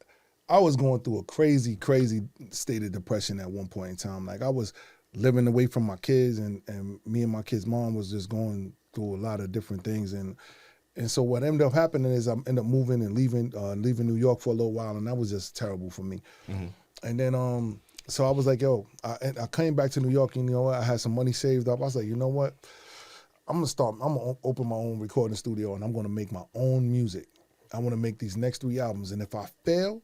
I was going through a crazy, crazy state of depression at one point in time. Like I was living away from my kids, and me and my kids' mom was just going through a lot of different things. And so what ended up happening is I ended up moving and leaving New York for a little while, and that was just terrible for me. Mm-hmm. And then so I was like, yo, I came back to New York, and you know what? I had some money saved up. I was like, you know what? I'm gonna open my own recording studio, and I'm gonna make my own music. I want to make these next 3 albums, and if I fail,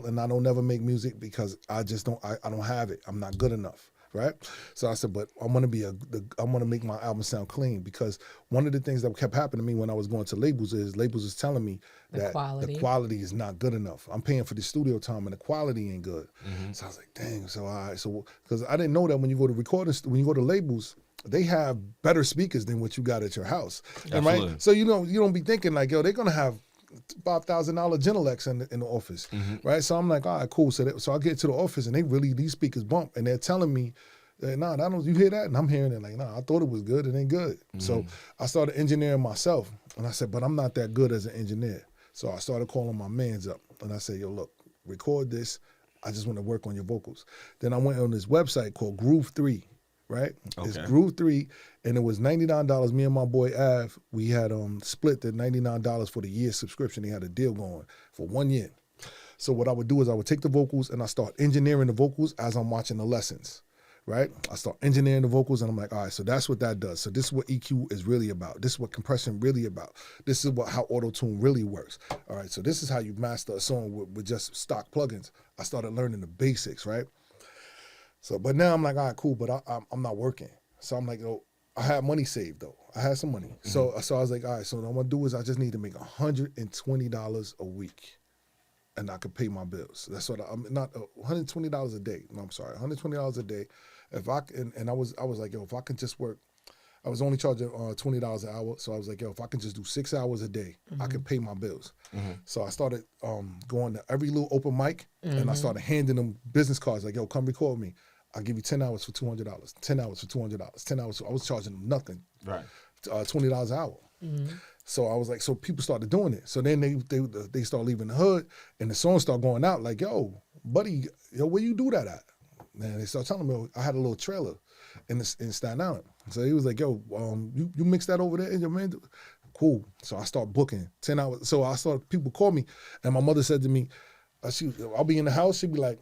and I don't never make music because I don't have it. I'm not good enough. Right, so I said, but I'm gonna make my album sound clean, because one of the things that kept happening to me when I was going to labels was telling me that the quality is not good enough. I'm paying for the studio time and the quality ain't good. Mm-hmm. So I was like, dang. So because I didn't know that when you go to labels, they have better speakers than what you got at your house. And right, so you don't be thinking like, yo, they're gonna have $5,000 Genelecs in the office, right? So I'm like, all right, cool. So I get to the office, and these speakers bump, and they're telling me, nah, you hear that? And I'm hearing it like, nah, I thought it was good. It ain't good. So I started engineering myself, and I said, but I'm not that good as an engineer. So I started calling my mans up, and I said, yo, look, record this. I just want to work on your vocals. Then I went on this website called Groove 3. Right? Okay. It's Groove 3, and it was $99. Me and my boy Av, we had split the $99 for the year subscription. He had a deal going for 1 year. So what I would do is I would take the vocals and I start engineering the vocals as I'm watching the lessons. Right? I start engineering the vocals, and I'm like, all right, so that's what that does. So this is what EQ is really about. This is what compression really about. This is how auto-tune really works. All right, so this is how you master a song with just stock plugins. I started learning the basics, right? So, but now I'm like, all right, cool, but I'm not working. So I'm like, oh, I had money saved though. I had some money. Mm-hmm. So I was like, all right, so what I'm gonna do is I just need to make $120 a week, and I could pay my bills. That's what I'm not $120 a day. No, I'm sorry, $120 a day. If I and I was like, yo, if I can just work, I was only charging $20 an hour. So I was like, yo, if I can just do 6 hours a day, I can pay my bills. Mm-hmm. So I started going to every little open mic, and I started handing them business cards like, yo, come record me. I'll give you 10 hours for $200, 10 hours for $200, 10 hours. I was charging them nothing. Right. $20 an hour. So I was like, so people started doing it. So then they start leaving the hood, and the songs start going out. Like, yo, buddy, where you do that at? And they start telling me I had a little trailer in Staten Island. So he was like, yo, you mix that over there in your man. Cool. So I start booking 10 hours. So I started, people call me, and my mother said to me, I'll be in the house. She'd be like,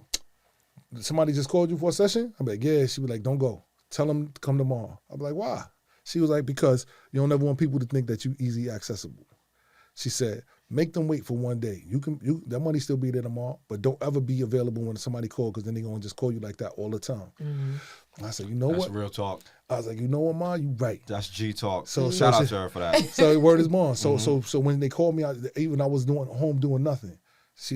somebody just called you for a session? I'd be like, yeah. She'd be like, don't go. Tell them to come tomorrow. I'd be like, why? She was like, because you don't ever want people to think that you easy accessible. She said, make them wait for one day. That money still be there tomorrow, but don't ever be available when somebody calls, because then they're going to just call you like that all the time. I said, what? That's real talk. I was like, you know what, Ma? You right. That's G talk. So shout out to her for that. So word is born. So when they called me, even I was home doing nothing.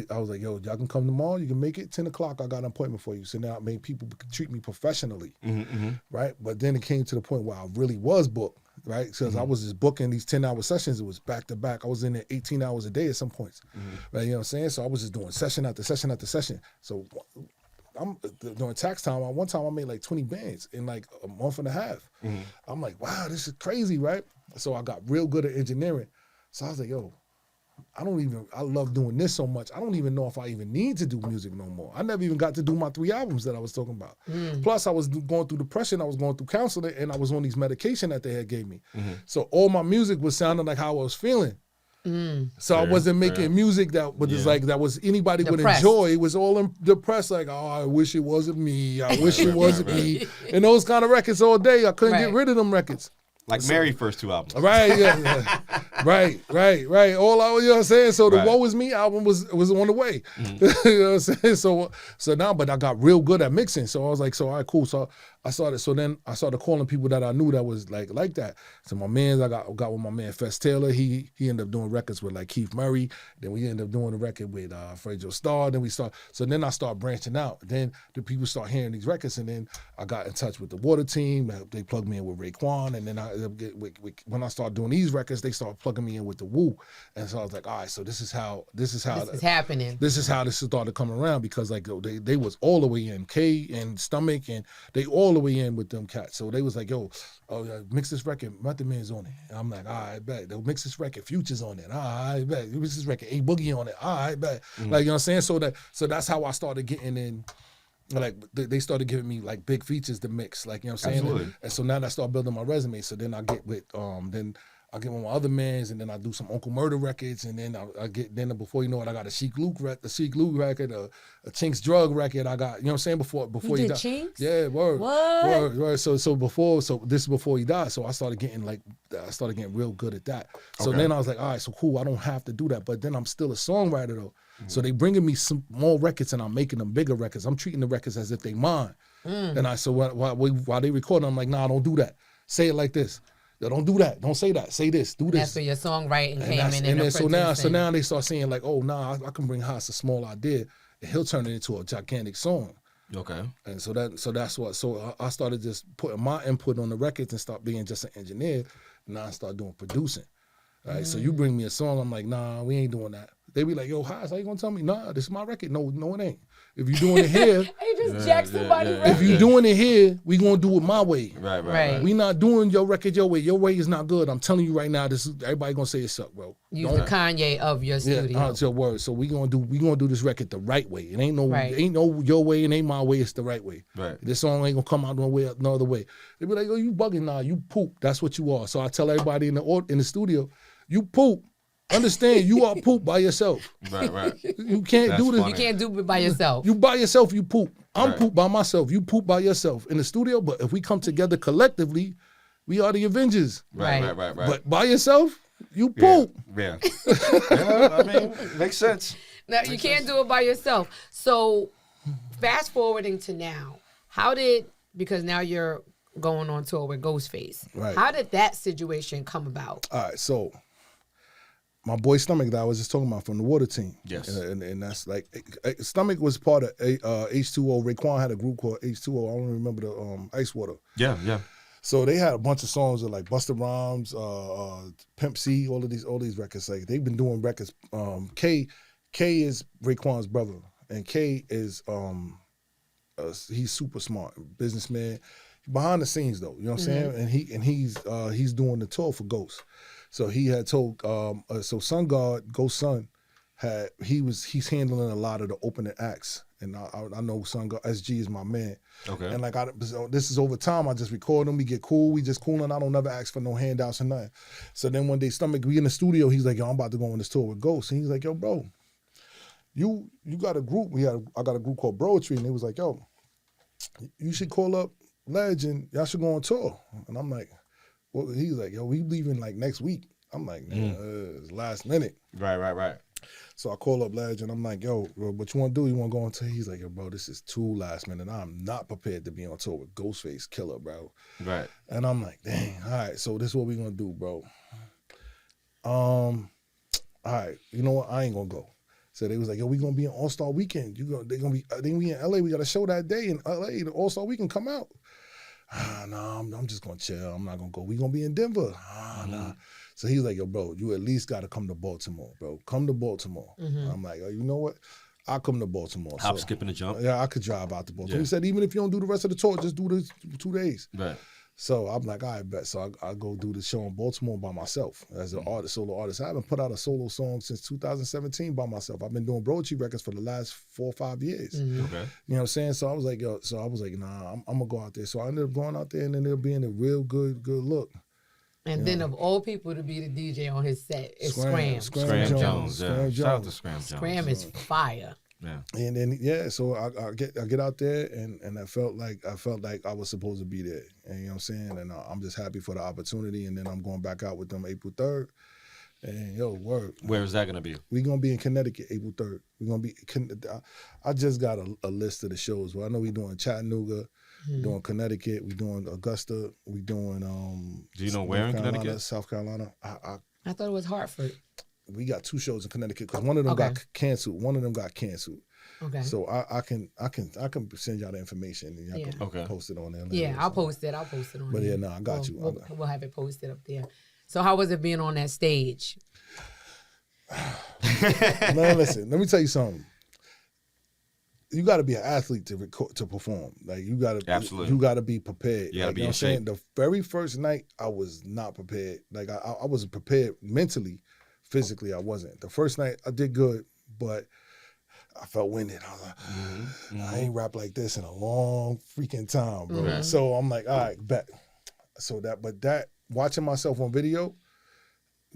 I was like, yo, y'all can come tomorrow. You can make it 10 o'clock. I got an appointment for you. So now I made people treat me professionally, right? But then it came to the point where I really was booked, right? Because I was just booking these 10-hour sessions. It was back to back. I was in there 18 hours a day at some points, right? You know what I'm saying? So I was just doing session after session after session. So during tax time, one time I made like 20 bands in like a month and a half. I'm like, wow, this is crazy, right? So I got real good at engineering. So I was like, yo, I love doing this so much. I don't even know if I even need to do music no more. I never even got to do my 3 albums that I was talking about. Plus, I was going through depression. I was going through counseling, and I was on these medication that they had gave me. So all my music was sounding like how I was feeling. So I wasn't making music that was like that was anybody would enjoy. It was all depressed, like, oh, I wish it wasn't me. I wish it wasn't me. And those kind of records all day. I couldn't get rid of them records. Like Mary's first 2 albums. Right, yeah. Right. All I, you know what I'm saying? So the Woe Is Me album was on the way. You know what I'm saying? So now, but I got real good at mixing. So I was like, all right, cool. So then I started calling people that I knew that was like that. So my mans, I got with my man Fess Taylor. He ended up doing records with like Keith Murray. Then we ended up doing a record with Frejo Starr. Then I start branching out. Then the people start hearing these records, and then I got in touch with the Water Team. They plugged me in with Raekwon, and then when I started doing these records, they started plugging me in with the Woo. And so I was like, all right, so this is happening. This is how this started coming around, because like they was all the way in, K and Stomach, and they all the way in with them cats. So they was like, yo, mix this record, Method Man's on it. And I'm like, all right, bet. They'll mix this record, Future's on it. All right, bet. Mix this record, A Boogie on it. All right, bet. Like, you know what I'm saying? So that's how I started getting in. Like they started giving me like big features to mix, like, you know what I'm saying? Absolutely. And so now I start building my resume. So then I get with I get with my other mans, and then I do some Uncle Murder records, and then I get, then before you know it, I got a Sheik Luke record, a Chinks Drug record. I got, you know what I'm saying, before you he did died. Chinks? Yeah, word. What? Word. So this is before he died. So I started getting real good at that. So then I was like, all right, so cool, I don't have to do that. But then I'm still a songwriter though. So they bringing me some more records, and I'm making them bigger records. I'm treating the records as if they mine. And while they recording, I'm like, nah, don't do that. Say it like this. Don't do that. Don't say that. Say this. Do this. That's where your songwriting came in. And then so now they start saying like, oh, nah, I can bring Haas a small idea, and he'll turn it into a gigantic song. Okay. And so that's what. So I started just putting my input on the records and start being just an engineer. Now I start doing producing. Right. So you bring me a song, I'm like, nah, we ain't doing that. They be like, yo, Haas, how you gonna tell me? Nah, this is my record. No, it ain't. If you doing it here, they just jack somebody. If you doing it here, we gonna do it my way. Right. We not doing your record your way. Your way is not good. I'm telling you right now. Everybody gonna say it suck, bro. You the Kanye of your studio. Yeah, it's your word. So we gonna do this record the right way. It ain't no your way. It ain't my way. It's the right way. Right. This song ain't gonna come out no other way. They be like, oh, you bugging? Nah, you poop. That's what you are. So I tell everybody in the studio, you poop. Understand, you are poop by yourself. Right. You can't do this. Funny. You can't do it by yourself. You by yourself, you poop. I'm poop by myself. You poop by yourself in the studio. But if we come together collectively, we are the Avengers. Right. But by yourself, you poop. Yeah. I mean, makes sense. Now, you can't do it by yourself. So fast forwarding to now, because now you're going on tour with Ghostface. Right. How did that situation come about? All right, so my boy Stomach that I was just talking about from the Water Team. Yes. And that's like, Stomach was part of H2O. Raekwon had a group called H2O. I don't remember the Ice Water. Yeah. So they had a bunch of songs of like Busta Rhymes, Pimp C, all these records. Like they've been doing records. K is Raekwon's brother, and K is he's super smart businessman. Behind the scenes though, you know what I'm saying? And he's doing the tour for Ghost. So he had told, so Sun God, Ghost Sun, he's handling a lot of the opening acts. And I know Sun God, SG is my man. Okay. And like, so this is over time. I just record him. We get cool. We just cool. And I don't never ask for no handouts or nothing. So then one day, we in the studio. He's like, yo, I'm about to go on this tour with Ghost. And he's like, yo, bro, you got a group. I got a group called Broetry. And it was like, yo, you should call up Ledge and y'all should go on tour. And I'm like, well, he's like, yo, we leaving like next week. I'm like, man, it's last minute. Right. So I call up Ledge and I'm like, yo, what you want to do? You want to go on tour? He's like, yo, bro, this is too last minute. I'm not prepared to be on tour with Ghostface Killer, bro. Right. And I'm like, dang, all right, so this is what we going to do, bro. All right, you know what? I ain't going to go. So they was like, yo, we going to be an All-Star Weekend. They going to be, I think we in LA. We got a show that day in LA. The All-Star Weekend come out. No, I'm just going to chill. I'm not going to go. We going to be in Denver. Nah. So he's like, yo, bro, you at least got to come to Baltimore, bro. Come to Baltimore. I'm like, oh, you know what? I'll come to Baltimore. Hop, skip, and a jump. Yeah, I could drive out to Baltimore. Yeah. He said, even if you don't do the rest of the tour, just do the 2 days. Right. So I'm like, all right, bet. So I go do the show in Baltimore by myself as an artist, solo artist. I haven't put out a solo song since 2017 by myself. I've been doing Broetry records for the last 4 or 5 years. Okay. You know what I'm saying? So I was like, nah, I'm gonna go out there. So I ended up going out there and then it'll being a real good look. And then of all people to be the DJ on his set is Scram. Scram Jones. Yeah. Shout out to Scram Jones. Scram is fire. Yeah. And then so I get out there and I felt like I was supposed to be there. And you know what I'm saying? And I'm just happy for the opportunity. And then I'm going back out with them April 3rd. And yo, word. Where is that gonna be? We're gonna be in Connecticut April 3rd. We're gonna be. I just got a list of the shows. Well, I know we're doing Chattanooga. We're doing Connecticut. We're doing Augusta. We're doing. Do you know where in Connecticut? South Carolina. I thought it was Hartford. We got 2 shows in Connecticut because one of them got canceled. Okay. So I can send y'all the information and y'all can post it on there. Yeah, I'll post it on But there. yeah, no, I got you. We'll have it posted up there. So how was it being on that stage? Man, listen, let me tell you something. You got to be an athlete to perform. Like you got to be prepared. You got to be in in shape. The very first night, I was not prepared. Like I wasn't prepared mentally, physically. I wasn't. The first night, I did good, but I felt winded. I was like, I ain't rap like this in a long freaking time, bro. Mm-hmm. So I'm like, all right, bet. So that watching myself on video.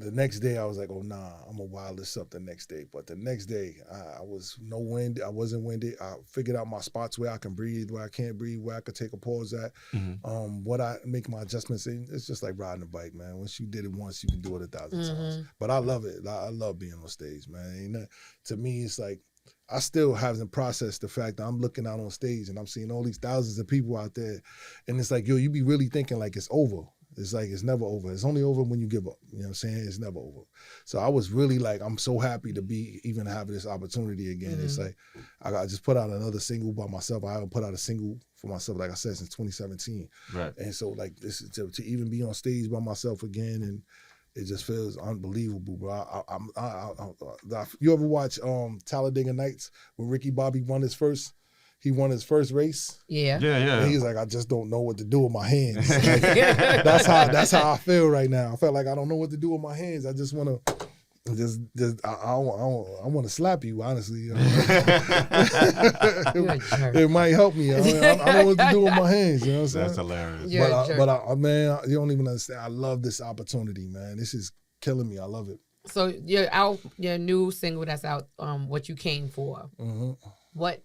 The next day, I was like, oh, nah, I'm going to wild this up the next day. But the next day, I was no wind. I wasn't winded. I figured out my spots where I can breathe, where I can't breathe, where I could take a pause at, what I make my adjustments in. It's just like riding a bike, man. Once you did it once, you can do it 1,000 times. But I love it. I love being on stage, man. To me, it's like I still haven't processed the fact that I'm looking out on stage and I'm seeing all these thousands of people out there. And it's like, yo, you be really thinking like it's over. It's like it's never over. It's only over when you give up. You know what I'm saying? It's never over. So I was really like, I'm so happy to be even having this opportunity again. It's like I just put out another single by myself. I haven't put out a single for myself, like I said, since 2017. Right. And so like this is to even be on stage by myself again, and it just feels unbelievable, bro. You ever watch Talladega Nights when Ricky Bobby won his first? He won his first race. Yeah. And he's like, I just don't know what to do with my hands. Like, that's how I feel right now. I felt like I don't know what to do with my hands. I just want to I want to slap you, honestly. You know? It might help me. I don't know what to do with my hands. You know what I'm saying? That's hilarious. Man, you don't even understand. I love this opportunity, man. This is killing me. I love it. So your new single that's out, What You Came For. Mm-hmm. What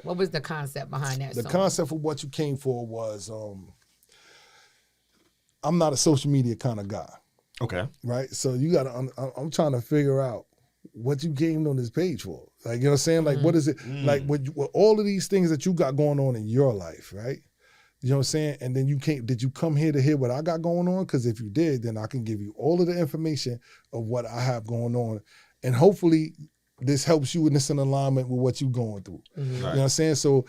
was the concept behind that song? The concept of What You Came For was, I'm not a social media kind of guy. Okay. Right? So you got to, I'm trying to figure out what you came on this page for. Like, you know what I'm saying? Like, what is it? Like, with all of these things that you got going on in your life, right? You know what I'm saying? And then did you come here to hear what I got going on? Because if you did, then I can give you all of the information of what I have going on. And hopefully this helps you and this in alignment with what you're going through. Mm-hmm. Right. You know what I'm saying? So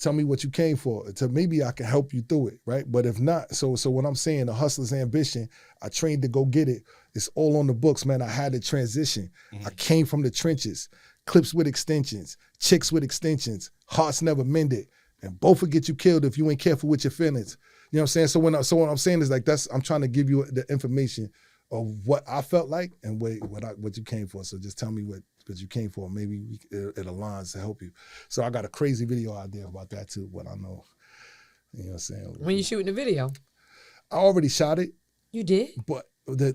tell me what you came for. Maybe I can help you through it, right? But if not, so what I'm saying, the hustler's ambition, I trained to go get it. It's all on the books, man. I had to transition. I came from the trenches, clips with extensions, chicks with extensions, hearts never mended, and both will get you killed if you ain't careful with your feelings. You know what I'm saying? So what I'm saying is like I'm trying to give you the information of what I felt like and what you came for. So just tell me what you came for. Maybe it aligns to help you. So I got a crazy video idea about that too, but I know, you know what I'm saying? When you shooting the video? I already shot it. You did? But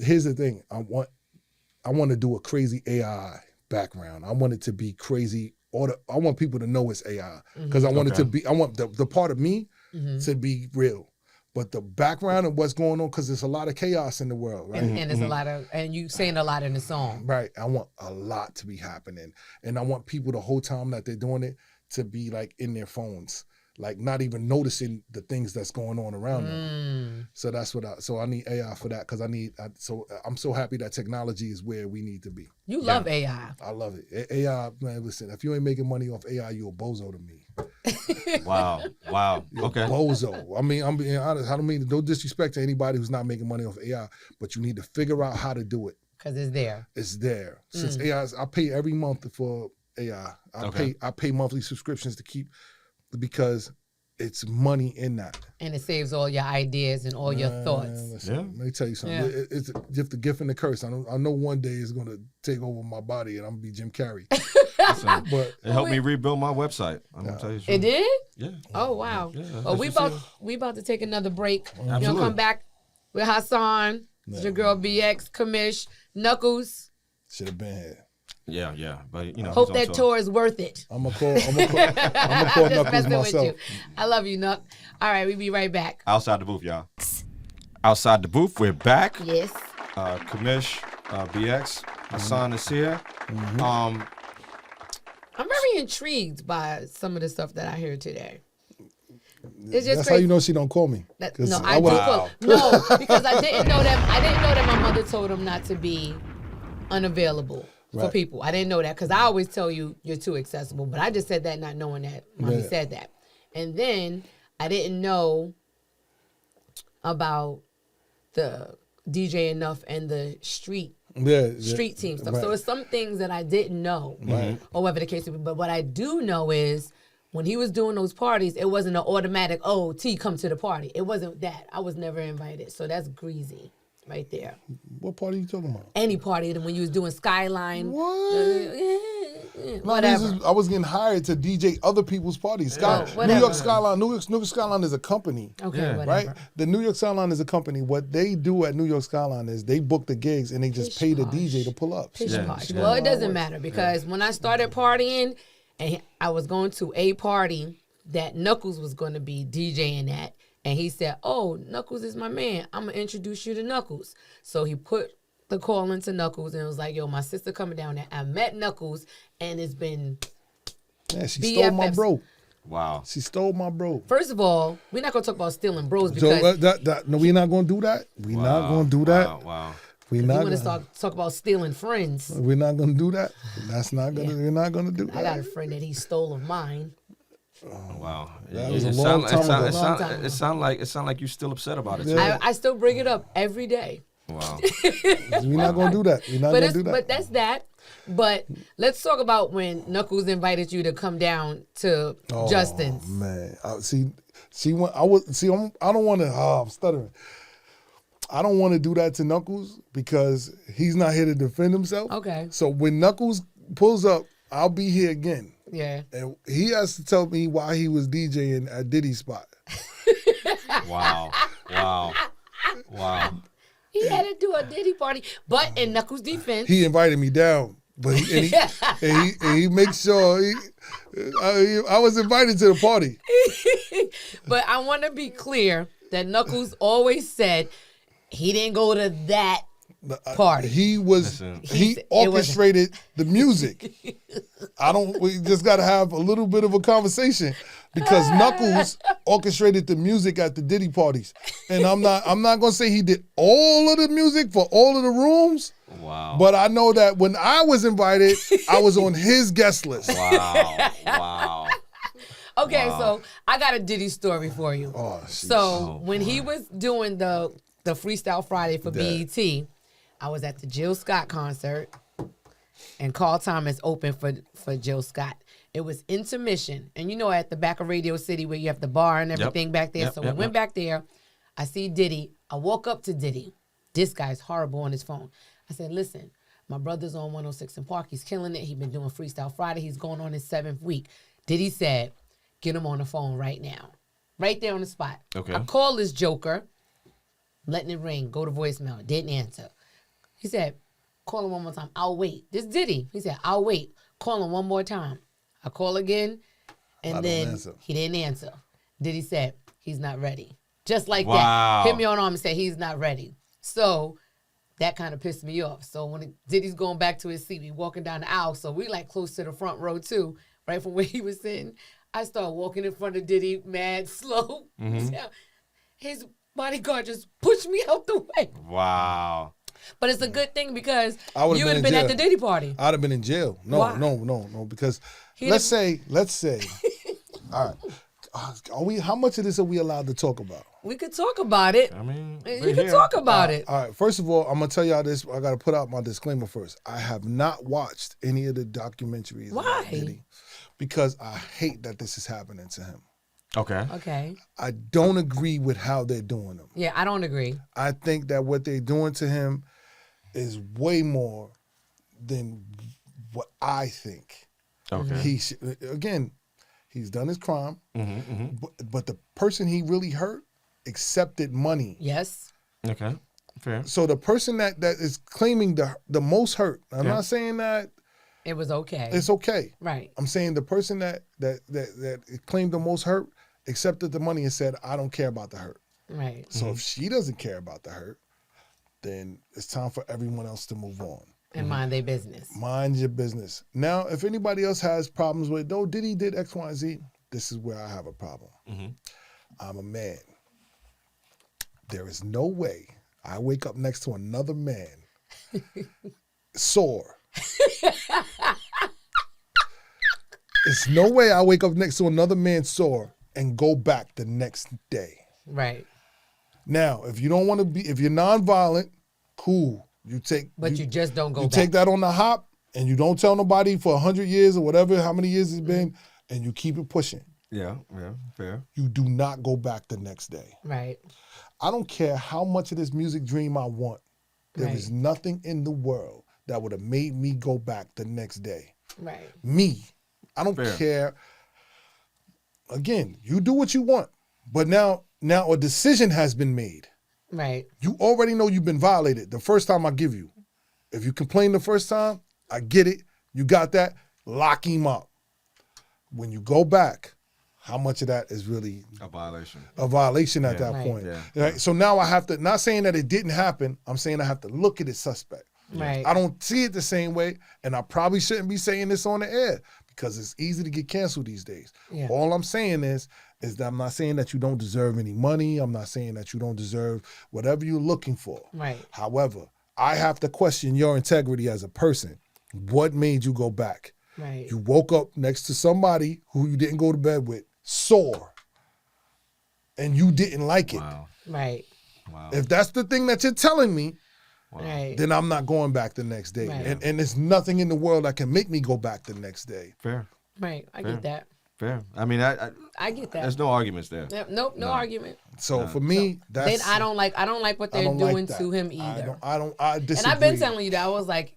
here's the thing. I want to do a crazy AI background. I want it to be crazy. I want people to know it's AI because I want it to be. I want the part of me to be real, but the background and what's going on because there's a lot of chaos in the world, right? And there's a lot of, and you saying a lot in the song, right? I want a lot to be happening, and I want people the whole time that they're doing it to be like in their phones. Like not even noticing the things that's going on around them. So that's what I need AI for that because I'm so happy that technology is where we need to be. You love AI. I love it. AI, man, listen, if you ain't making money off AI, you're a bozo to me. Wow. Okay. Bozo. I mean, I'm being honest. I don't mean no disrespect to anybody who's not making money off AI, but you need to figure out how to do it. Because it's there. It's there. Since AI, I pay every month for AI. I pay monthly subscriptions to keep, because it's money in that. And it saves all your ideas and all your thoughts. Listen, let me tell you something. Yeah. It's the gift and the curse. I know one day it's going to take over my body and I'm going to be Jim Carrey. But it helped me rebuild my website. I'm going to tell you something. It did? Yeah. Oh, wow. Yeah, well, we about to take another break. Absolutely. We're going to come back with Hason, your girl BX, Kamish, Knuckles. Should have been here. Yeah, but you know. Hope that tour is worth it. I'm gonna call Knuckles myself. With you. I love you, Knuck. All right, we'll be right back. Outside the booth, y'all. Outside the booth, we're back. Yes. Kamish, BX, Hason is here. I'm very intrigued by some of the stuff that I hear today. It's just That's crazy. how you know she don't call me. No, I do call. No, because I didn't know that. I didn't know that my mother told him not to be unavailable. For people. I didn't know that because I always tell you you're too accessible. But I just said that not knowing that Mommy said that. And then I didn't know about the DJ Enough and the street team stuff. So it's some things that I didn't know. Or whatever the case would be. But what I do know is when he was doing those parties, it wasn't an automatic, oh, T, come to the party. It wasn't that. I was never invited. So that's greasy. Right there. What party are you talking about? Any party when you was doing Skyline. What? Whatever. I was getting hired to DJ other people's parties. New York Skyline is a company. Okay, whatever. Right? The New York Skyline is a company. What they do at New York Skyline is they book the gigs and they just pay the DJ to pull up. Well, it doesn't matter because when I started partying and I was going to a party that Knuckles was going to be DJing at, and he said, oh, Knuckles is my man. I'm going to introduce you to Knuckles. So he put the call into Knuckles and was like, yo, my sister coming down there. I met Knuckles, and it's been she stole my bro. Wow. She stole my bro. First of all, we're not going to talk about stealing bros because... no, we're not going to do that. We're not going to do that. Wow. We're not going to talk about stealing friends. We're not going to do that. That's not going to... We're not going to do that. I got a friend that he stole of mine. Oh, wow. That was a long time ago. It sound like you're still upset about it. Yeah. I still bring it up every day. Wow. We're not going to do that. We're not going to do that. But that's that. But let's talk about when Knuckles invited you to come down to Justin's. Man, I don't want to. I'm stuttering. I don't want to do that to Knuckles because he's not here to defend himself. Okay. So when Knuckles pulls up, I'll be here again. Yeah. And he has to tell me why he was DJing at Diddy's spot. Wow. He had to do a Diddy party. But in Knuckles' defense... He invited me down. But he makes sure I was invited to the party. But I want to be clear that Knuckles always said he didn't go to that party. He orchestrated the music. We just got to have a little bit of a conversation because Knuckles orchestrated the music at the Diddy parties. And I'm not going to say he did all of the music for all of the rooms. Wow. But I know that when I was invited, I was on his guest list. Wow. Okay, so I got a Diddy story for you. When he was doing the Freestyle Friday for BET, I was at the Jill Scott concert, and Carl Thomas opened for Jill Scott. It was intermission, and you know at the back of Radio City where you have the bar and everything back there. We went back there. I see Diddy. I walk up to Diddy, this guy's horrible on his phone. I said, listen, my brother's on 106 in Park. He's killing it. He's been doing Freestyle Friday. He's going on his 7th week. Diddy said, get him on the phone right now. Right there on the spot. Okay. I call this joker, letting it ring, go to voicemail. Didn't answer. He said, call him one more time. I'll wait. This Diddy. He said, I'll wait. Call him one more time. I call again, and then he didn't answer. Diddy said, he's not ready. Just like that. Hit me on arm and said, he's not ready. So that kind of pissed me off. So when Diddy's going back to his seat, we walking down the aisle, so we like close to the front row too, right from where he was sitting. I start walking in front of Diddy, mad slow. His bodyguard just pushed me out the way. Wow. But it's a good thing because you would have been at the Diddy party. I'd have been in jail. No, because let's say, all right, how much of this are we allowed to talk about? We could talk about it. I mean, you can talk about it. All right, first of all, I'm going to tell y'all this. I got to put out my disclaimer first. I have not watched any of the documentaries. Why? About Diddy because I hate that this is happening to him. Okay. I don't agree with how they're doing him. Yeah, I don't agree. I think that what they're doing to him is way more than what I think. Okay. He's done his crime, but the person he really hurt accepted money. Yes. Okay. Fair. So the person that is claiming the most hurt, I'm not saying that it was okay. It's okay. Right. I'm saying the person that claimed the most hurt accepted the money and said, I don't care about the hurt. Right. So if she doesn't care about the hurt, then it's time for everyone else to move on. And mind their business. Mind your business. Now, if anybody else has problems with, Diddy did X, Y, and Z, this is where I have a problem. I'm a man. There is no way I wake up next to another man sore. There's no way I wake up next to another man sore and go back the next day. Right. Now, if you don't want to be, if you're nonviolent, cool. You just don't go back. You take that on the hop and you don't tell nobody for 100 years or whatever, how many years it's been, and you keep it pushing. Yeah, fair. You do not go back the next day. Right. I don't care how much of this music dream I want. There is nothing in the world that would have made me go back the next day. Right. Me. I don't care. Again, you do what you want. But now a decision has been made. Right. You already know you've been violated the first time I give you. If you complain the first time, I get it. You got that. Lock him up. When you go back, how much of that is really a violation? A violation at that point. Yeah. Right? So now I have to, not saying that it didn't happen, I'm saying I have to look at it suspect. Right. I don't see it the same way, and I probably shouldn't be saying this on the air because it's easy to get canceled these days. Yeah. All I'm saying is that I'm not saying that you don't deserve any money. I'm not saying that you don't deserve whatever you're looking for. Right. However, I have to question your integrity as a person. What made you go back? Right. You woke up next to somebody who you didn't go to bed with, sore, and you didn't like it. Wow. Right. Wow. If that's the thing that you're telling me, right, then I'm not going back the next day. Right. And there's nothing in the world that can make me go back the next day. Fair. Right. I get that. Fair. I mean, I get that. There's no arguments there. Nope, no argument. So for me, that's I don't like what they're doing to him either. I disagree. And I've been telling you that. I was like,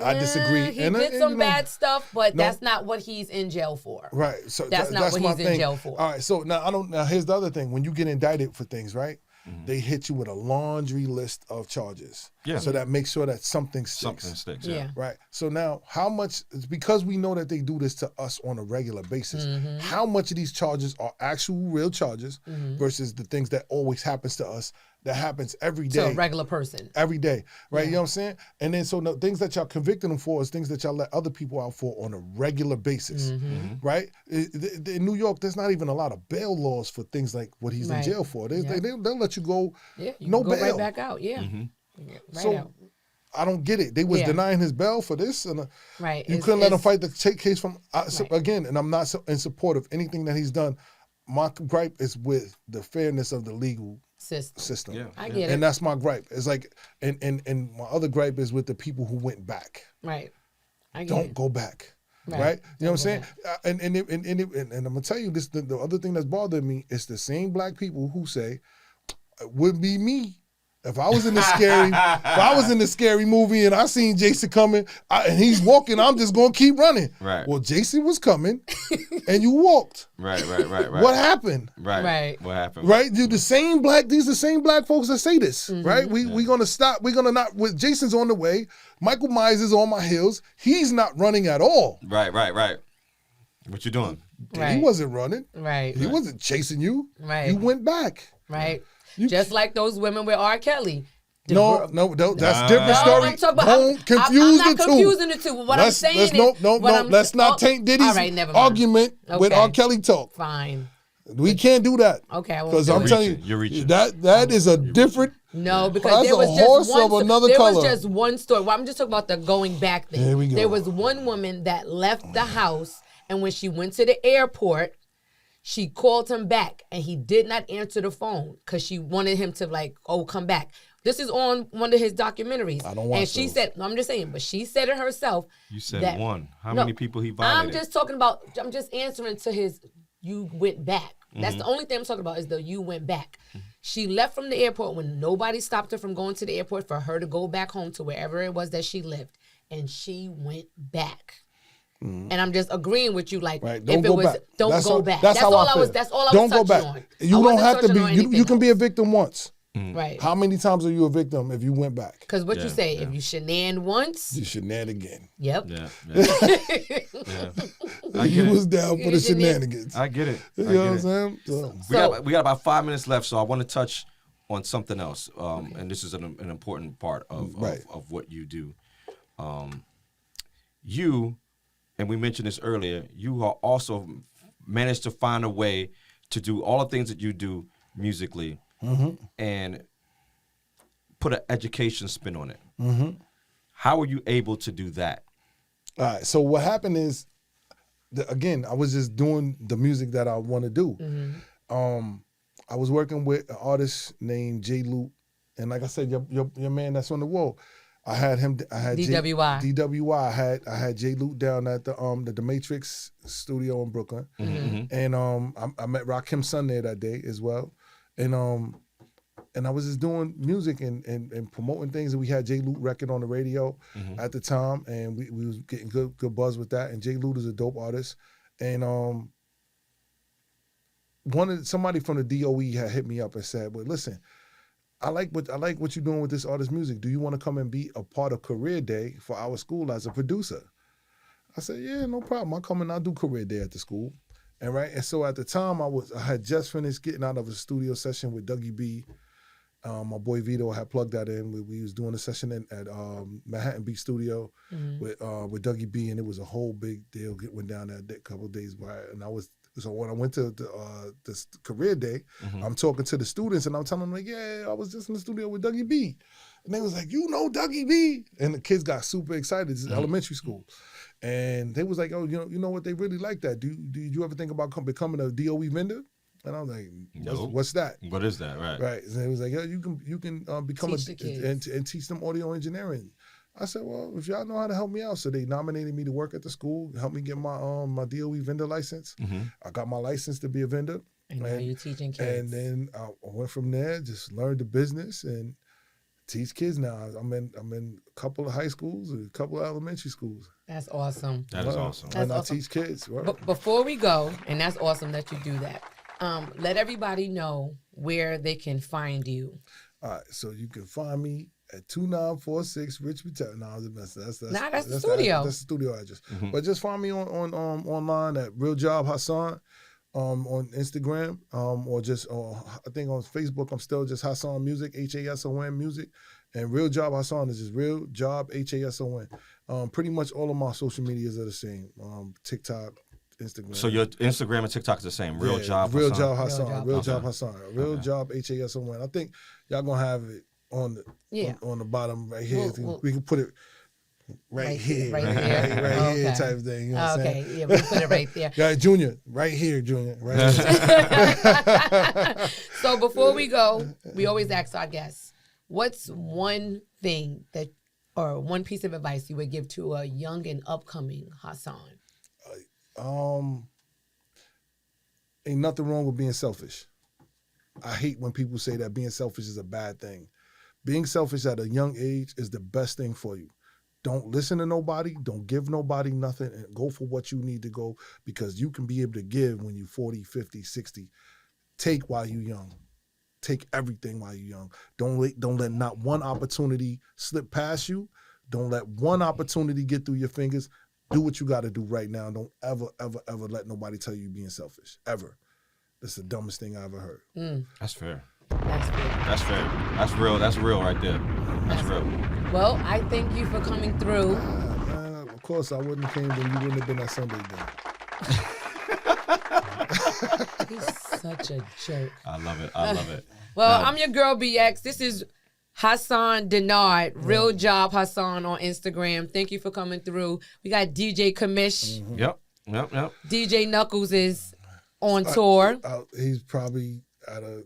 I disagree. He did some bad stuff, but that's not what he's in jail for. Right. So that's not what he's in jail for. All right. So now here's the other thing. When you get indicted for things, right? They hit you with a laundry list of charges. Yeah. So that makes sure that something sticks. Something sticks. Yeah. Right. So now, how much? Because we know that they do this to us on a regular basis. How much of these charges are actual real charges versus the things that always happens to us? That happens every day. To a regular person. Every day, right? Yeah. You know what I'm saying? And then so the things that y'all convicted them for is things that y'all let other people out for on a regular basis, right? In New York, there's not even a lot of bail laws for things like what he's in jail for. They'll let you go, no go bail. Right back out, right so out. I don't get it. They was denying his bail for this, and you couldn't let him fight the case from again. And I'm not in support of anything that he's done. My gripe is with the fairness of the legal system. Yeah. I get it. And that's my gripe. It's like, and my other gripe is with the people who went back. Right. Don't go back. Right. You know what I'm saying? And I'm gonna tell you this. The other thing that's bothering me is the same black people who say, it wouldn't be me If I was in the scary movie and I seen Jason coming and he's walking, I'm just gonna keep running. Right. Well, Jason was coming, and you walked. Right. What happened? Right. What happened? Right. These the same black folks that say this. Right. We gonna stop. We're gonna not. With Jason's on the way. Michael Myers is on my heels. He's not running at all. Right. What you doing? Right. He wasn't running. Right. He wasn't chasing you. Right. You went back. Right. Just like those women with R. Kelly. No, that's different story. I'm talking about, Don't confuse I'm not the two. confusing the two. What I'm saying is, let's not taint Diddy's argument with R. Kelly talk. Fine. We can't do that. Okay, because I'm telling you're you, reaching. that is a different. No, because there was just one story. Well, I'm just talking about the going back thing. Here we go. There was one woman that left the house, and when she went to the airport, she called him back, and he did not answer the phone because she wanted him to come back. This is on one of his documentaries. I don't watch And she said, no, I'm just saying, but she said it herself. You said one. How many people he violated? I'm just answering to his, you went back. That's the only thing I'm talking about is the you went back. She left from the airport when nobody stopped her from going to the airport for her to go back home to wherever it was that she lived. And she went back. And I'm just agreeing with you, don't go back. That's all I was touching on. You don't have to be. You can be a victim once. Right. How many times are you a victim if you went back? Because you say, if you shenan once, you shenan again. Yep. Yeah. You was down for the shenanigans. I get it. You know what I'm saying? We got about 5 minutes left, so I want to touch on something else. And this is an important part of what you do. You, and we mentioned this earlier, you are also managed to find a way to do all the things that you do musically and put an education spin on it. How were you able to do that? All right. So what happened is, again, I was just doing the music that I want to do. I was working with an artist named J. Luke, and like I said, your man that's on the wall. I had him. I had DWI. DWI. I had J. Luke down at the Matrix studio in Brooklyn, and I met Rakim's son there that day as well, and I was just doing music and promoting things, and we had J. Luke record on the radio at the time, and we was getting good buzz with that. And J. Luke is a dope artist, and somebody from the DOE had hit me up and said, "Well, listen, I like what you're doing with this artist music. Do you want to come and be a part of Career Day for our school as a producer?" I said, "Yeah, no problem. I'll come and I'll do Career Day at the school." And so at the time I had just finished getting out of a studio session with Dougie B. My boy Vito had plugged that in. We was doing a session at Manhattan Beat Studio with Dougie B, and it was a whole big deal. Went down there a couple of days by, and so when I went to this Career Day, I'm talking to the students, and I'm telling them, yeah, I was just in the studio with Dougie B. And they was like, you know Dougie B? And the kids got super excited. This is elementary school. And they was like, oh, you know what? They really like that. Do you ever think about becoming a DOE vendor? And I was like, what's that? What is that? Right. Right. And it was like, yeah, you can become and teach them audio engineering. I said, well, if y'all know how to help me out. So they nominated me to work at the school, help me get my DOE vendor license. I got my license to be a vendor. And now you're teaching kids. And then I went from there, just learned the business and teach kids now. I'm in a couple of high schools and a couple of elementary schools. That's awesome. That is awesome. And I teach kids. Right? But before we go, and that's awesome that you do that, let everybody know where they can find you. All right, so you can find me at 2946 Richmond Town. No, that's the studio. That's the studio address. But just find me on online at Real Job Hason on Instagram, or just I think on Facebook I'm still just Hason Music, Hason Music, and Real Job Hason is just Real Job Hason. Pretty much all of my social medias are the same. TikTok, Instagram. So your Instagram and TikTok is the same. Real Job Hason. Real Job Hason. Real Job Hason. I think y'all gonna have it on the bottom right here. We can put it right here, right here type of thing. You know what I'm saying? Okay, yeah, we put it right there. Yeah, Junior, right here, Junior, right here. So before we go, we always ask our guests, what's one thing or one piece of advice you would give to a young and upcoming Hason? Ain't nothing wrong with being selfish. I hate when people say that being selfish is a bad thing, Being selfish at a young age is the best thing for you. Don't listen to nobody. Don't give nobody nothing, and go for what you need to go, because you can be able to give when you're 40, 50, 60. Take while you're young. Take everything while you're young. Don't let not one opportunity slip past you. Don't let one opportunity get through your fingers. Do what you got to do right now. Don't ever, ever, ever let nobody tell you you're being selfish. Ever. That's the dumbest thing I ever heard. That's fair. That's good. That's fair. That's real. That's real right there. That's real. Well, I thank you for coming through. Man, of course, I wouldn't have came, then you wouldn't have been at Sunday then. He's such a jerk. I love it. I love it. Well, Now- I'm your girl BX. This is Hason Denard, Real Job Hason on Instagram. Thank you for coming through. We got DJ Kamish. Yep. DJ Knuckles is on tour. He's probably at a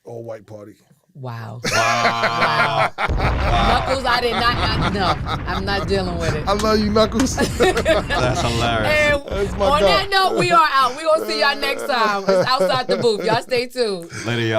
all-white party. Wow. Wow. Knuckles, I did not know. I'm not dealing with it. I love you, Knuckles. That's hilarious. And That's my on dog. that note, we are out. We're going to see y'all next time. It's Outside the Booth. Y'all stay tuned. Later, y'all.